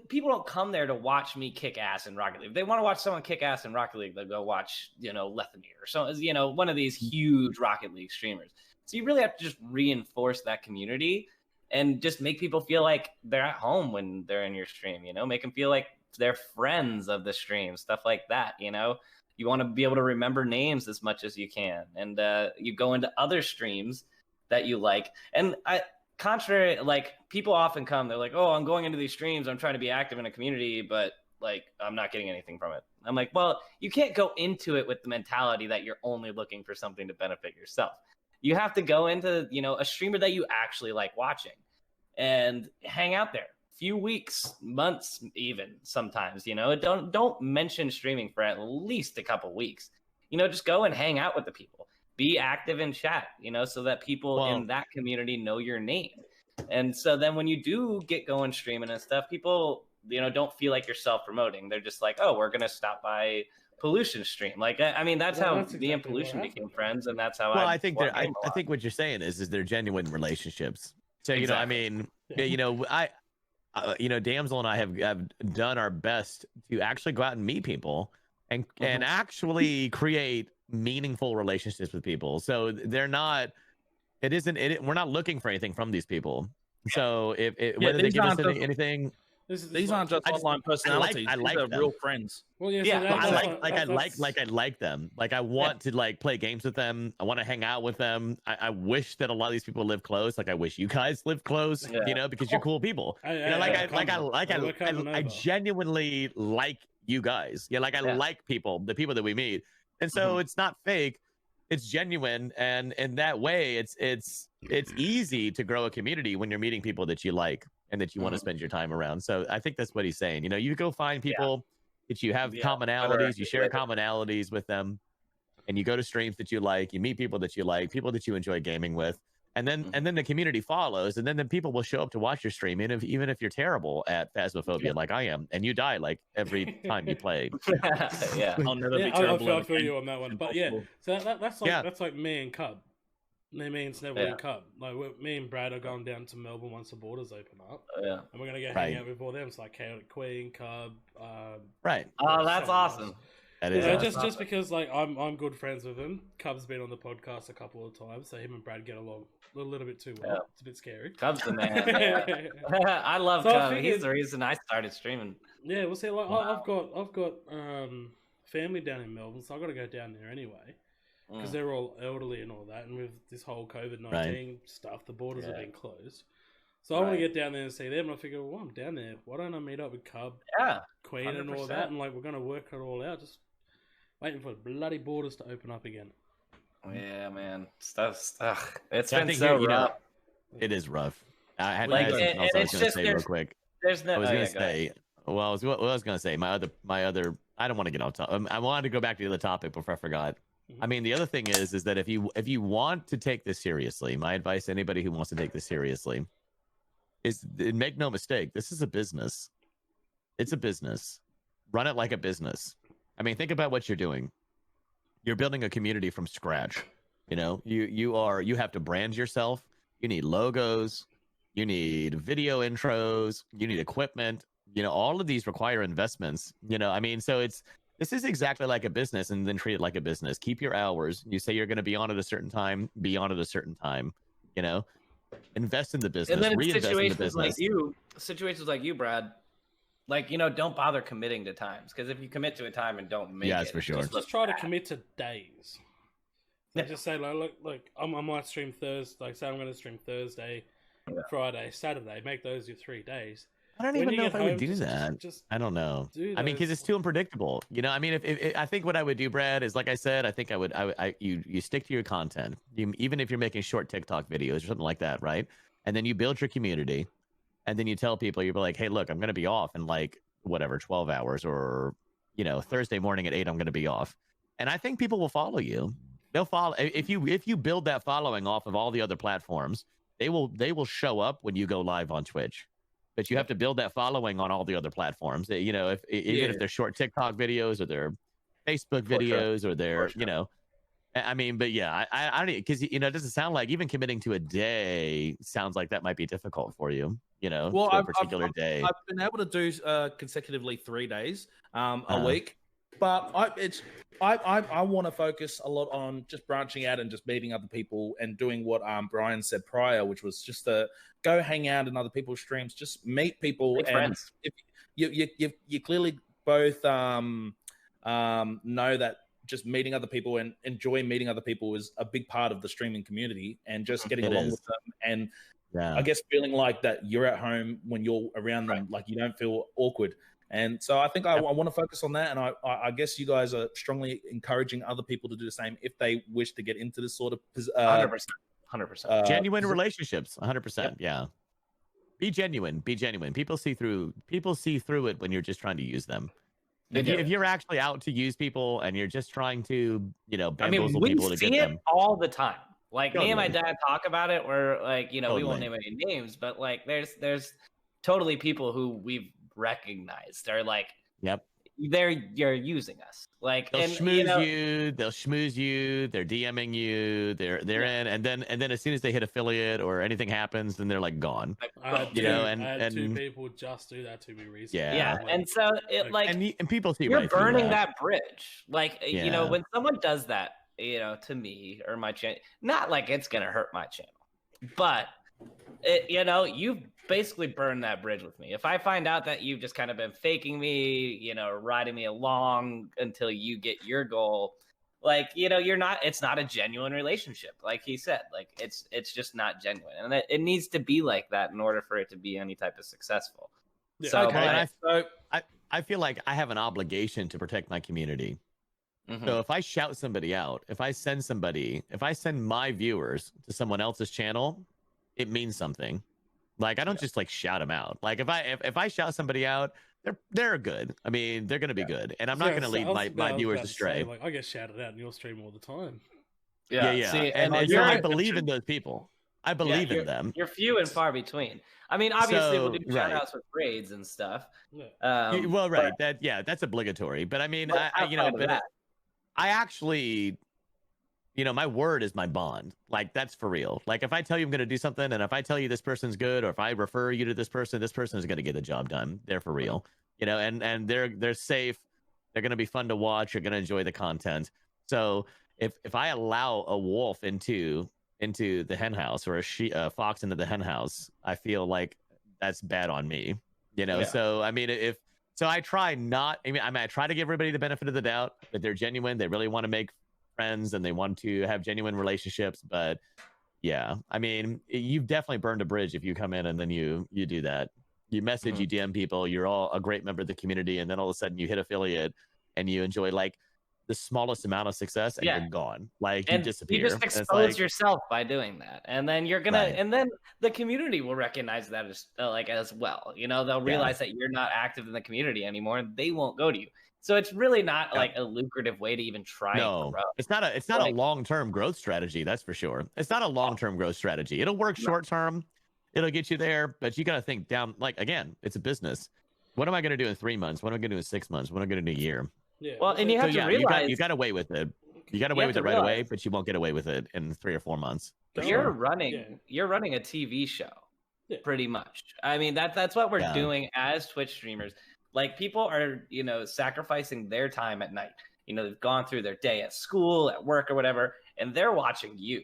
people don't come there to watch me kick ass in Rocket League. If they want to watch someone kick ass in Rocket League, they'll go watch, Lethamir or so, one of these huge Rocket League streamers. So you really have to just reinforce that community and just make people feel like they're at home when they're in your stream, make them feel like they're friends of the stream, stuff like that. You want to be able to remember names as much as you can. And you go into other streams that you like. And contrary, like people often come, they're like, oh, I'm going into these streams, I'm trying to be active in a community, but like I'm not getting anything from it. I'm like, well, you can't go into it with the mentality that you're only looking for something to benefit yourself. You have to go into, a streamer that you actually like watching and hang out there few weeks, months, even sometimes, don't mention streaming for at least a couple weeks, just go and hang out with the people, be active in chat, so that people in that community know your name. And so then when you do get going streaming and stuff, people, don't feel like you're self-promoting. They're just like, oh, we're going to stop by Pollution stream. Like, I mean, that's how me and Pollution became friends. And that's how I think I think what you're saying is they're genuine relationships. So, I mean, Damsel and I have done our best to actually go out and meet people and actually create meaningful relationships with people. So we're not looking for anything from these people. So whether they give us anything, these aren't just online personalities. I like they're them. real friends. Well, yeah, so I like them. Like I want to like play games with them. I want to hang out with them. I wish that a lot of these people live close. Like I wish you guys live close. Because you're cool people. I genuinely like you guys. Yeah, like I like people, the people that we meet, and so it's not fake. It's genuine, and in that way, it's easy to grow a community when you're meeting people that you like and that you want to spend your time around. So I think that's what he's saying. You go find people that you have commonalities, you share commonalities with them, and you go to streams that you like, you meet people that you like, people that you enjoy gaming with, and then the community follows, and then the people will show up to watch your stream, even if you're terrible at Phasmophobia like I am, and you die like every time you play. I'll never be terrible. I feel you on that one, but so that's like me and Cub. Me and Sneville and Cub. Like me and Brad are going down to Melbourne once the borders open up. And we're gonna go hang out with all them. It's like Chaotic Queen, Cub. Right. Oh, that's awesome. That is awesome. Just because like I'm good friends with him. Cub's been on the podcast a couple of times, so him and Brad get along a little bit too well. It's a bit scary. Cub's the man. I love Cub. He's the reason I started streaming. Yeah, we'll see. Like I've got family down in Melbourne, so I got to go down there anyway. Because they're all elderly and all that, and with this whole COVID-19 stuff, the borders have been closed. So I want to get down there and see them, and I figure, well, I'm down there. Why don't I meet up with Cub, Queen, 100%. And all that, and like we're gonna work it all out. Just waiting for the bloody borders to open up again. Yeah, man, stuff's it's been so rough. It is rough. I had it's just just say real quick. There's no. I was gonna say. Well, what I was gonna say. My other. I don't want to get off topic. I wanted to go back to the other topic before I forgot. I mean, the other thing is that if you want to take this seriously, my advice to anybody who wants to take this seriously is make no mistake, this is a business. It's a business. Run it like a business. I mean, think about what you're doing. You're building a community from scratch. You know, you have to brand yourself. You need logos. You need video intros. You need equipment. You know, all of these require investments. You know, I mean, so this is exactly like a business, and then treat it like a business. Keep your hours. You say you're going to be on at a certain time, be on at a certain time. You know, invest in the business. And then in reinvest in the business. situations like you, Brad, like, you know, don't bother committing to times, because if you commit to a time and don't make Yes, it, for sure. Just try to commit to days. Like, just say like I might stream Thursday. Like, say I'm going to stream Thursday, Friday, Saturday. Make those your 3 days. I don't When even you know get if I would home, do that. just I don't know. do I mean, because those- it's too unpredictable. You know, I mean, if I think what I would do, Brad, is like I said, I think you stick to your content. Even if you're making short TikTok videos or something like that, right? And then you build your community, and then you tell people, you're like, hey, look, I'm going to be off in like whatever 12 hours, or you know, Thursday morning at 8, I'm going to be off. And I think people will follow you. They'll follow if you build that following off of all the other platforms. They will show up when you go live on Twitch. But you have to build that following on all the other platforms. You know, even if they're short TikTok videos, or they're Facebook videos, or they're you know, I mean, but yeah, I don't, because you know, it doesn't sound like even committing to a day sounds like that might be difficult for you. You know, Well, to a particular day. I've been able to do consecutively 3 days a week, but I want to focus a lot on just branching out and just meeting other people and doing what Brian said prior, which was just to go hang out in other people's streams, just meet people. Make and friends. If you clearly both know that just meeting other people and enjoying meeting other people is a big part of the streaming community, and just getting along with them, and I guess feeling like that you're at home when you're around them, like you don't feel awkward. And so I think I want to focus on that, and I guess you guys are strongly encouraging other people to do the same if they wish to get into this sort of 100%. Genuine relationships, 100%. Yeah, be genuine. People see through it when you're just trying to use them. If you're actually out to use people and you're just trying to, you know, bamboozle people to get them. We see it all the time. Like, Totally. me and my dad talk about it, where, like, you know, we won't Totally. name any names, but like there's totally people who we've recognized are like, you're using us. Like, They'll and schmooze you, they're DMing you, they're in, and then as soon as they hit affiliate or anything happens, then they're like gone. I had two people just do that to me recently. Yeah, and so it like and people see you're right through burning that. that bridge. Like, you know, when someone does that, you know, to me or my channel, not like it's gonna hurt my channel, but you know, you've basically burned that bridge with me. If I find out that you've just kind of been faking me, you know, riding me along until you get your goal, like, you know, it's not a genuine relationship. Like he said, like it's just not genuine, and it needs to be like that in order for it to be any type of successful. Yeah. So, I feel like I have an obligation to protect my community. So if I shout somebody out, if I send my viewers to someone else's channel, it means something. Like, I don't just like shout them out. Like, if I shout somebody out, they're good. I mean, they're gonna be good, and I'm not gonna lead my viewers astray. Like, I get shouted out in your stream all the time. Yeah. See, and so I believe in those people. I believe in them. You're few and far between. I mean, obviously we'll do shout outs with raids and stuff. Well, right. That's obligatory. But I mean, I actually, you know, my word is my bond. Like, that's for real. Like, if I tell you I'm going to do something, and if I tell you this person's good, or if I refer you to this person is going to get the job done. They're for real, you know, and they're safe. They're going to be fun to watch. You're going to enjoy the content. So if I allow a wolf into the hen house, or a fox into the hen house, I feel like that's bad on me, you know? So, I mean, I try not, I try to give everybody the benefit of the doubt that they're genuine. They really want to make friends and they want to have genuine relationships. But yeah, I mean, you've definitely burned a bridge if you come in and then you do that. You message, you DM people, you're all a great member of the community, and then all of a sudden you hit affiliate and you enjoy like the smallest amount of success, and you're gone. Like, you disappear. You just expose yourself by doing that, and then you're gonna, and then the community will recognize that as well. You know, they'll realize that you're not active in the community anymore, and they won't go to you. So it's really not Yeah. like a lucrative way to even try and No, grow. it's not a Like- long-term growth strategy. That's for sure. It's not a long-term growth strategy. It'll work short-term. It'll get you there, but you got to think down. Like again, it's a business. What am I going to do in 3 months? What am I going to do in 6 months? What am I going to do in a year? Yeah. Well, and you have to realize you got away with it. You got You away have with to it right away, realize- but you won't get away with it in 3 or 4 months. for Go you're sure. running Yeah. you're running a TV show. Yeah. Pretty much. I mean, that's what we're Yeah. doing as Twitch streamers. Like people are, sacrificing their time at night. They've gone through their day at school, at work, or whatever, and they're watching you,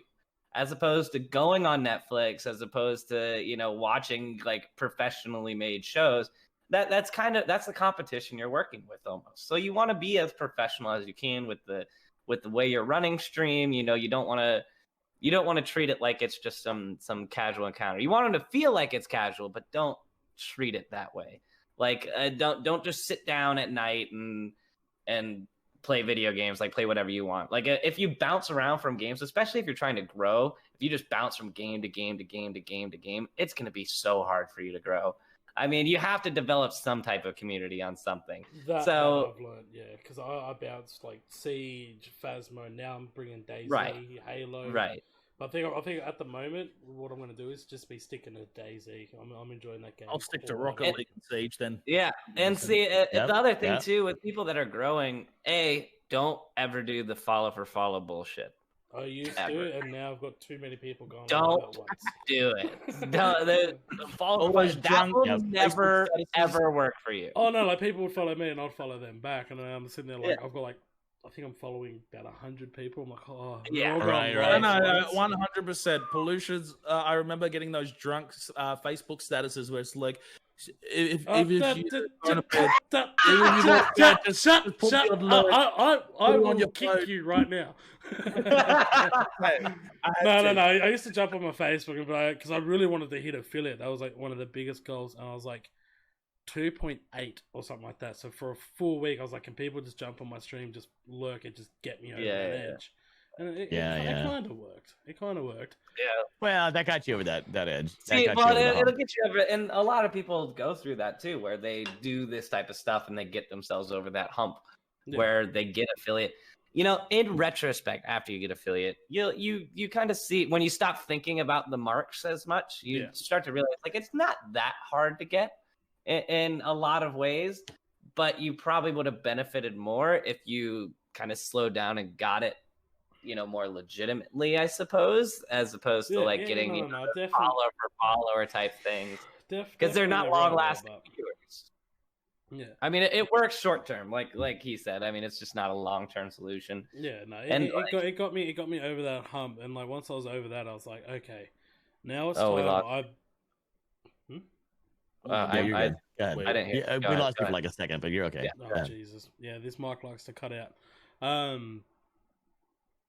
as opposed to going on Netflix, as opposed to watching like professionally made shows. That's the competition you're working with almost. So you want to be as professional as you can with the way you're running stream. You don't want to treat it like it's just some casual encounter. You want them to feel like it's casual, but don't treat it that way. Like don't just sit down at night and play video games, like play whatever you want. Like if you bounce around from games, especially if you're trying to grow, if you just bounce from game to game to game to game to game, it's going to be so hard for you to grow. I mean, you have to develop some type of community on something. That So- I've learned, yeah, because I bounced like Siege, Phasmo. Now I'm bringing DayZ, Right. Halo. Right. But I think at the moment, what I'm going to do is just be sticking to DayZ. I'm enjoying that game. I'll stick to a lot. Rocket League and Siege then. Yeah, and see Yep, the other thing yep. too with people that are growing, don't ever do the follow for follow bullshit. I used Ever. to, and now I've got too many people going. Don't at once. Do it. the follow for Always follow, that drunk, will yep. never Facebook statuses. ever work for you. Oh no, like people would follow me, and I'd follow them back, and I'm sitting there like Yeah. I've got like I think I'm following about 100 people. I'm like, oh, Yeah. they're all going Right, live right. No, at no, once. 100%. Pollutions. I remember getting those drunk Facebook statuses where it's like, if you Shut put up! your load- I put it on will your kick load. you right now. No. I used to jump on my Facebook and because I really wanted to hit affiliate. That was like one of the biggest goals, and I was like 2.8 or something like that. So for a full week, I was like, can people just jump on my stream, just lurk and just get me over that edge? And it kind of worked. It kind of worked. Well, that got you over that edge. That See, got you well, over the it'll hump. get you over, and a lot of people go through that too, where they do this type of stuff and they get themselves over that hump, Yeah. where they get affiliate. In retrospect, after you get affiliate, you kind of see when you stop thinking about the marks as much, you Yeah. start to realize like it's not that hard to get in a lot of ways, but you probably would have benefited more if you kind of slowed down and got it, more legitimately, I suppose, as opposed to getting definitely, follower for follower type things, because they're not long lasting viewers. Yeah. I mean, it works short term, like he said. I mean, it's just not a long term solution. Yeah, no, And, it got me over that hump, and like once I was over that, I was like, okay, now it's Oh, we time. lost- Yeah, you're I good. Go ahead. I didn't hear. Yeah, Go we ahead, lost go you for ahead. like a second, but you're okay. Yeah. Go Oh ahead. Jesus, yeah, this mic likes to cut out.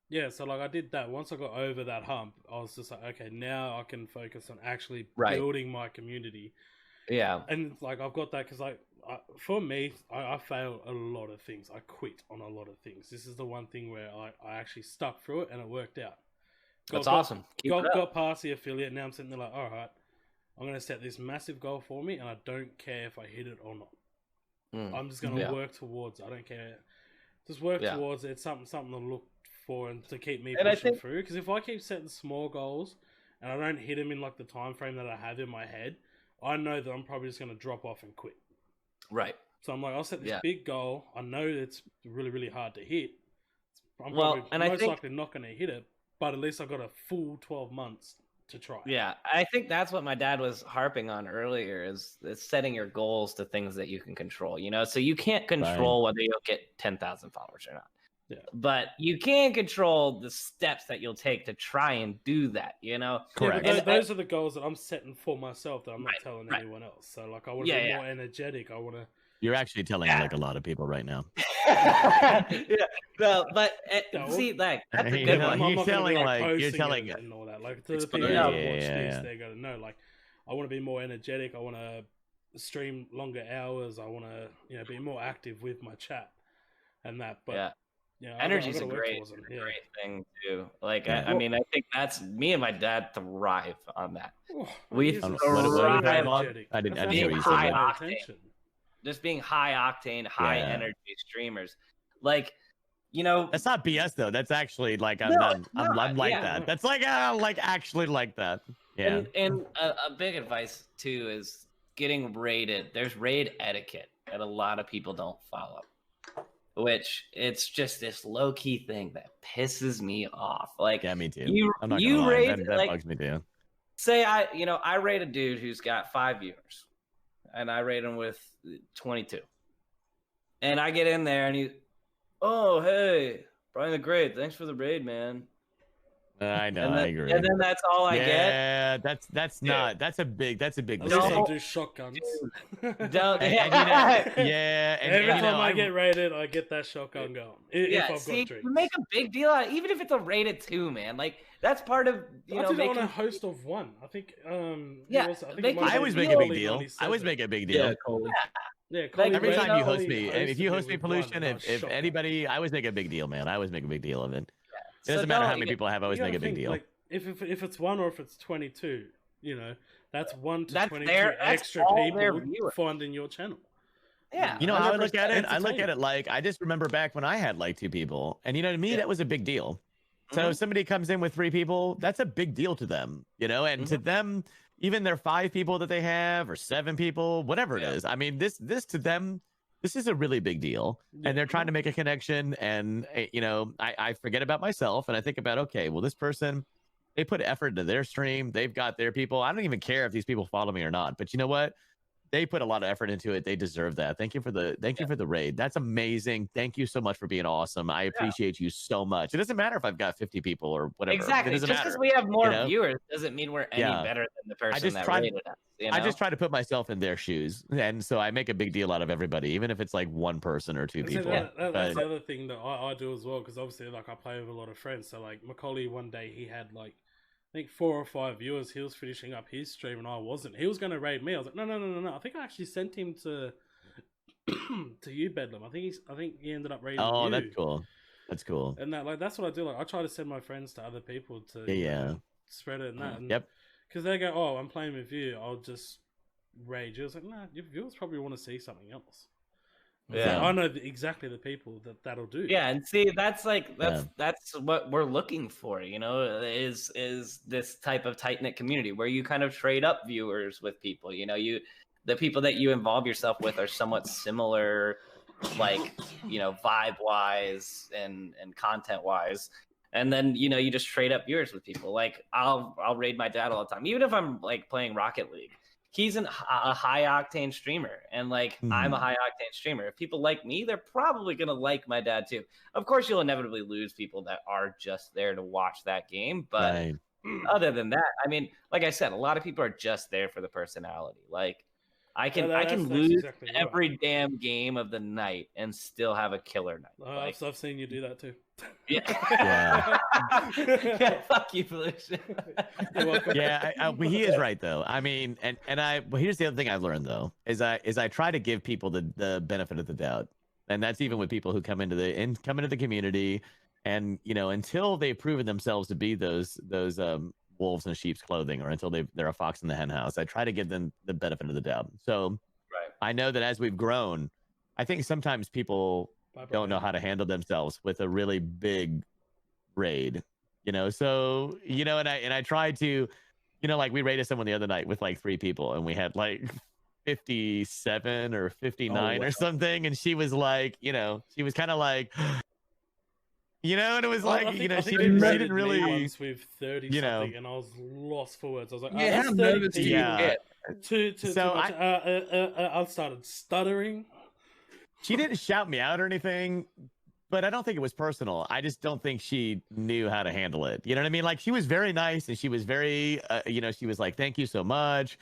Yeah, so like I did that. Once I got over that hump, I was just like, okay, now I can focus on actually Right. building my community. Yeah. And like I've got that because for me, I failed a lot of things. I quit on a lot of things. This is the one thing where I actually stuck through it and it worked out. That's awesome. Keep it up. Got past the affiliate. Now I'm sitting there like, all right, I'm going to set this massive goal for me, and I don't care if I hit it or not. Mm. I'm just going to Yeah. work towards it. I don't care. Just work Yeah. towards it. It's something to look for and to keep me And I pushing think- through. Because if I keep setting small goals and I don't hit them in like the time frame that I have in my head, I know that I'm probably just going to drop off and quit. Right. So I'm like, I'll set this Yeah. big goal. I know it's really, really hard to hit. I'm Well, probably and I most think- likely not going to hit it, but at least I've got a full 12 months to try. Yeah, I think that's what my dad was harping on earlier is setting your goals to things that you can control, so you can't control whether you'll get 10,000 followers or not. Yeah. But you can control the steps that you'll take to try and do that, Yeah, Correct. but And those are the goals that I'm setting for myself that I'm not Right, telling right. anyone else. So like I want to Yeah, be yeah. more energetic. I want to. You're actually telling Yeah. like a lot of people right now. yeah, no, but No. see, like that's a You good know, one. you're I'm not gonna telling, be, like, you're posting telling- it and all that. Like to the It's people gonna- that Yeah, watch yeah, this, yeah. they're gonna know. Like I want to be more energetic. I want to stream longer hours. I want to be more active with my chat and that. But Yeah. I Energy's gotta a work great, towards it. Yeah. great thing too. Like, Yeah. I mean, I think that's me and my dad thrive on that. Oh, We Jesus, thrive so on- energetic. I didn't That's hear why what you I said, pay but- attention. just being high octane, high Yeah. energy streamers. Like, you know, That's not BS though. That's actually like I'm No, not, it's I'm not, like yeah. that. That's like actually like that. Yeah. And a big advice too is getting raided. There's raid etiquette that a lot of people don't follow, which it's just this low key thing that pisses me off. Like, Yeah, me too. You I'm not gonna lie. raid That like bugs me too. say I raid a dude who's got 5 viewers, and I raid him with 22, and I get in there and oh hey Brian the Great, thanks for the raid, man. I know, And then, I agree. And then that's all I get. Yeah, that's not. That's a big. At least Don't- I do shotguns. Don't. Yeah, and Every you know, time I get raided, I get that shotgun going. If I've see, got drinks. you make a big deal out, even if it's a rated 2, man. Like that's part of I did it making. on a host of 1. I think. Yeah, I always make a big deal. I always make a big deal. Yeah, Coley. Yeah, Like, Every time you host Coley me, if you hosted host me, with one, Pollution, and I was if shocked. anybody, I always make a big deal, man. I always make a big deal of it. It So doesn't matter how don't- many people I have. I always You make a gotta big think, deal. Like, if it's 1 or if it's 22, you know, that's 1 to That's 22 that's extra all their people viewers. finding your channel. Yeah, You know how I look 100% at it? I look entertaining. at it like I just remember back when I had like 2 people, and you know, to me, that was a big deal. So if somebody comes in with 3 people, that's a big deal to them, you know, and to them, even their 5 people that they have or 7 people, whatever it is. I mean, this to them, this is a really big deal, and they're trying to make a connection. And you know, I forget about myself, and I think about, okay, well, this person, they put effort into their stream, they've got their people. I don't even care if these people follow me or not, but you know what? They put a lot of effort into it. They deserve that. Thank you for the raid. That's amazing. Thank you so much for being awesome. I appreciate you so much. It doesn't matter if I've got 50 people or whatever. Exactly. It doesn't Just matter. because we have more you know? viewers doesn't mean we're any Yeah. better than the person just that tried- rated us. You know? I just try to put myself in their shoes, and so I make a big deal out of everybody, even if it's like 1 person or 2 So people. that's But- the other thing that I do as well, because obviously, like, I play with a lot of friends. So, like, Macaulay, one day he had like, I think 4 or 5 viewers. He was finishing up his stream, and I wasn't. He was going to raid me. I was like, no. I think I actually sent him to to you, Bedlam. I think he ended up raiding Oh, you. that's cool. That's cool. And that's what I do. Like, I try to send my friends to other people to Yeah. spread it and that. And, Yep. Because they go, oh, I'm playing with you. I'll just rage. I was like, nah, your viewers probably want to see something else. Yeah. So I know exactly the people that'll do. Yeah, and see, that's what we're looking for, you know, is this type of tight knit community where you kind of trade up viewers with people. You know, the people that you involve yourself with are somewhat similar, like, you know, vibe wise and content wise. And then, you know, you just trade up viewers with people. Like I'll raid my dad all the time, even if I'm like playing Rocket League. He's a high octane streamer, and like I'm a high octane streamer. If people like me, they're probably gonna like my dad too. Of course, you'll inevitably lose people that are just there to watch that game, but Right. other than that, I mean, like I said, a lot of people are just there for the personality. Like I can that's lose exactly right. every damn game of the night and still have a killer night. Like, I've seen you do that too. yeah. Yeah, fuck you, Pollution. You're welcome. Yeah, he is right though. I mean, well, here's the other thing I've learned though, is I try to give people the benefit of the doubt, and that's even with people who come into the community, and you know, until they've proven themselves to be those wolves in sheep's clothing, or until they're a fox in the hen house, I try to give them the benefit of the doubt. So Right. I know that as we've grown, I think sometimes people don't know how to handle themselves with a really big raid, you know. So you know, and I tried to, you know, like we raided someone the other night with like 3 people, and we had like 57 or 59 or something, and she was like, you know, she was kind of like, you know, and it was like, you know, she didn't really, once with 30 you know, something, and I was lost for words. I was like, Yeah, that's how 30 nervous do you people. get? Too So much. I started stuttering. she didn't shout me out or anything, but I don't think it was personal. I just don't think she knew how to handle it. You know what I mean? Like, she was very nice, and she was very, you know, she was like, thank you so much.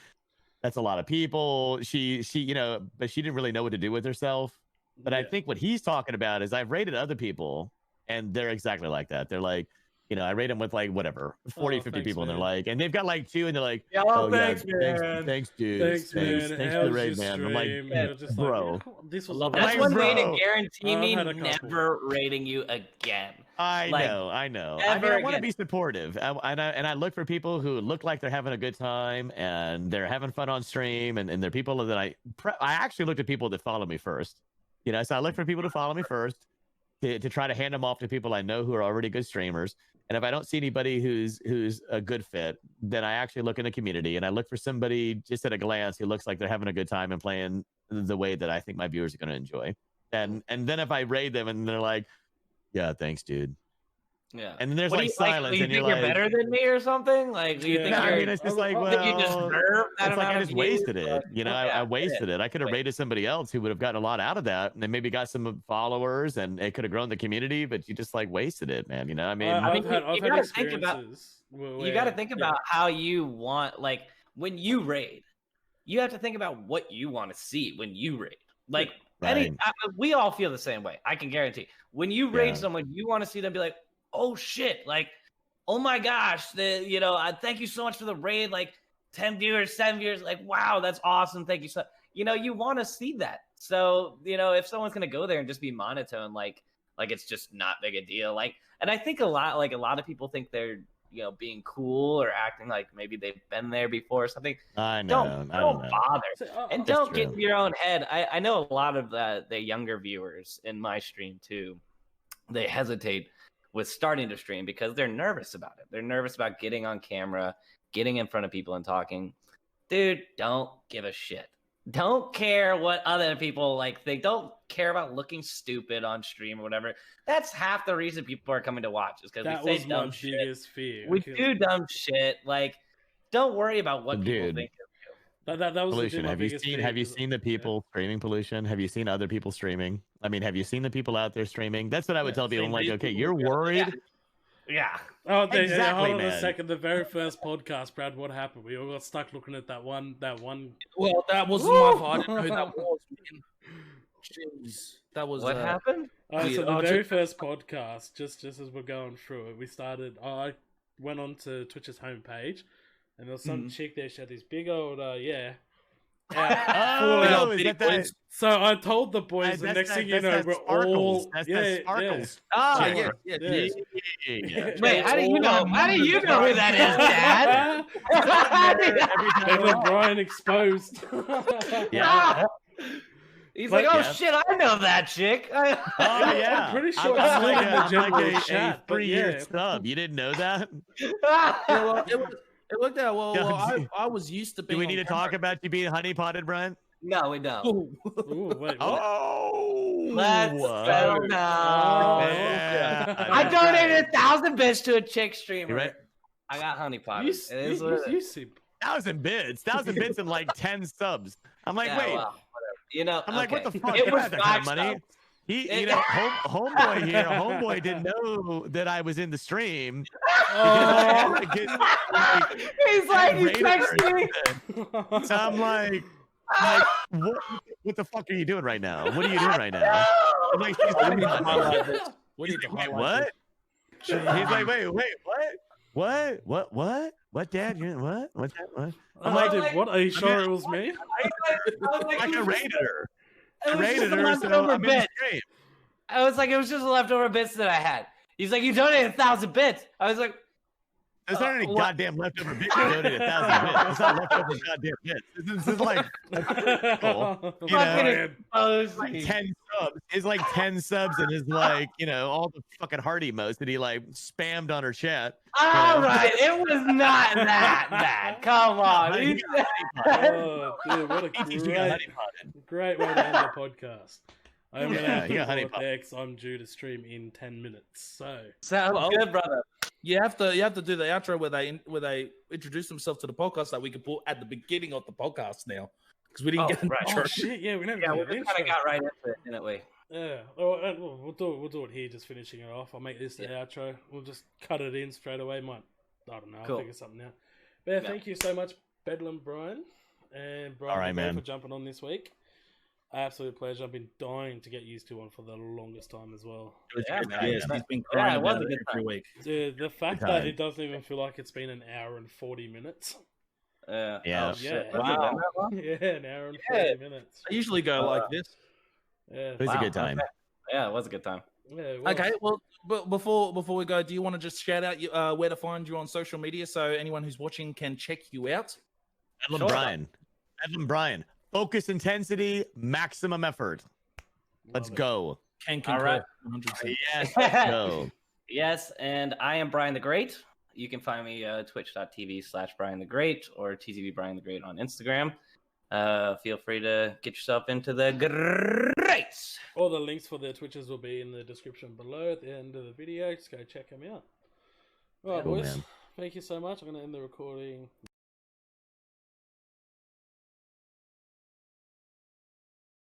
That's a lot of people. She, you know, but she didn't really know what to do with herself. But I think what he's talking about is I've rated other people, and they're exactly like that. They're like, You know, I rate them with like whatever 40, 50 thanks, people, and they're man. like, and they've got like 2, and they're like, Yo, oh thanks, yeah, man. thanks, dude, Thanks, man. thanks How for the was raid, your man. I'm like, stream? yeah, You're just bro. like, this was I love That's like, one way to bro. guarantee I've me had a couple. never rating you again. I Like, know. I mean, ever I want to again. be supportive, and I look for people who look like they're having a good time and they're having fun on stream, and they're people that I actually looked at people that follow me first. You know, so I look for people to follow me first to try to hand them off to people I know who are already good streamers. And if I don't see anybody who's a good fit, then I actually look in the community and I look for somebody just at a glance who looks like they're having a good time and playing the way that I think my viewers are going to enjoy. And then if I raid them and they're like, yeah, thanks, dude. Yeah. And then there's What do like you silence, you and think you're you're like, better than me or something? Like, do you think no, you're? I mean, it's just like, think you well, deserve that it's like amount I of just views? wasted it. You know, I wasted it. I could have Wait. rated somebody else who would have gotten a lot out of that, and they maybe got some followers, and it could have grown the community. But you just like wasted it, man. You know, I mean, I've had you gotta think experiences. you got to think about how you want, like, when you raid, you have to think about what you want to see when you raid. Like, Right. we all feel the same way. I can guarantee. When you raid Yeah. someone, you want to see them be like, oh shit, like, oh my gosh, thank you so much for the raid, like 10 viewers, 7 viewers, like, wow, that's awesome. Thank you so. You want to see that. So, if someone's gonna go there and just be monotone, like it's just not big a deal. Like, and I think a lot of people think they're being cool or acting like maybe they've been there before or something. I know. Don't I don't know. bother. And don't get in your own head. I know a lot of the younger viewers in my stream too. They hesitate with starting to stream because they're nervous about it. They're nervous about getting on camera, getting in front of people and talking. Dude, don't give a shit. Don't care what other people like. They don't care about looking stupid on stream or whatever. That's half the reason people are coming to watch is because we say dumb shit. Biggest fear. We do dumb shit. Like, don't worry about what people think. That was Pollution. my Have you biggest seen? fear, Have you 'cause- seen the people streaming Pollution? Have you seen other people streaming? I mean, have you seen the people out there streaming? That's what I would tell people. I'm like, okay, you're worried. Yeah. Oh, Exactly, hold on a man. second. The very first podcast, Brad, what happened? We all got stuck looking at that one. Well, that wasn't my fault. I didn't know who that was. Man. Jeez, that was What happened? So the very first podcast, just as we're going through it, we started. I went on to Twitch's homepage, and there was some chick there. She had this big old Oh, is that? So I told the boys, the next thing you know, we're all That's Sparkles. Oh, yeah. Wait, how do you know? How do you know who that is, Dad? They got Brian exposed. Yeah. He's But- like, oh yeah. shit, I know that chick. Oh yeah. I'm pretty sure I'm it's like in the general a chat, but 3-year yeah. sub. You didn't know that? Yeah, well, it looked at I was used to Do being. we need to on talk camera. about you being honey potted, Brian? No, we don't. Ooh. Ooh, wait, what? Oh, Let's settle down. Yeah, I that's donated right. 1,000 bits to a chick streamer. You right? I got honey You, potted. It is what it you is. see, 1,000 bits and like 10 subs. I'm like, Yeah, wait. well, whatever. I'm like, what the fuck? It I was had that kind of 5 money. subs. Homeboy here, homeboy didn't know that I was in the stream. Oh. He's like, he Rated texted me. So I'm like, what the fuck are you doing right now? What are you doing right now? I'm like, she's We need to highlight this. We need to Wait, highlight what? He's like, wait, what, Dad? What? What's that? What? I'm like, dude, what? Are you sure it was me? I rated her. It I was just rated a her, so leftover I'm in the bit. stream. I was like, it was just the leftover bits that I had. He's like, you donated 1,000 bits. I was like, There's not any what? goddamn leftover bits. You donated 1,000 bits. It's not leftover goddamn bits. This is like, fucking Brian. exposed like me. 10 subs. It's like 10 subs and is like, all the fucking heart emotes that he like spammed on her chat. All right, it was not that bad. Come on. Honey, He's- Oh, dude, what a He teaches you got honey great way to end the podcast. I am going to Yeah, have you to got honey report pot. X. I'm due to stream in 10 minutes. So, Sounds Well, good, brother. You have to do the outro where they introduce themselves to the podcast that we can put at the beginning of the podcast now because we didn't Oh, get an right. intro. oh shit, yeah, we never Yeah, we did an just kind intro. of got right into it, didn't we? Yeah, we'll do it here, just finishing it off. I'll make this the outro. We'll just cut it in straight away. I don't know. I'll Cool. figure something out. But yeah, thank you so much, Bedlam Brian and Brian All right, Bay, man. for jumping on this week. Absolute pleasure. I've been dying to get used to one for the longest time as well. Yeah, man. Yes, he's been Yeah, crying it was about a it good every time. week. Dude, the fact Good that time. it doesn't even feel like it's been an hour and 40 minutes. Yeah. Yeah. Oh, shit. Yeah. Has it been Wow. that long? Yeah, an hour and Yeah. 40 minutes. I usually go like this. Yeah. It was a good time. Okay. Yeah, it was a good time. Yeah, it was. Okay, well, but before we go, do you want to just shout out where to find you on social media so anyone who's watching can check you out? Edlin Bryan. Focus, intensity, maximum effort. Let's Love it. go. Can All concur. right. 100%. Yes, let's go. Yes, and I am Brian the Great. You can find me twitch.tv/Brian the Great or TTV Brian the Great on Instagram. Feel free to get yourself into the greats. All the links for their Twitches will be in the description below at the end of the video. Just go check them out. All right, Cool, boys. man. Thank you so much. I'm going to end the recording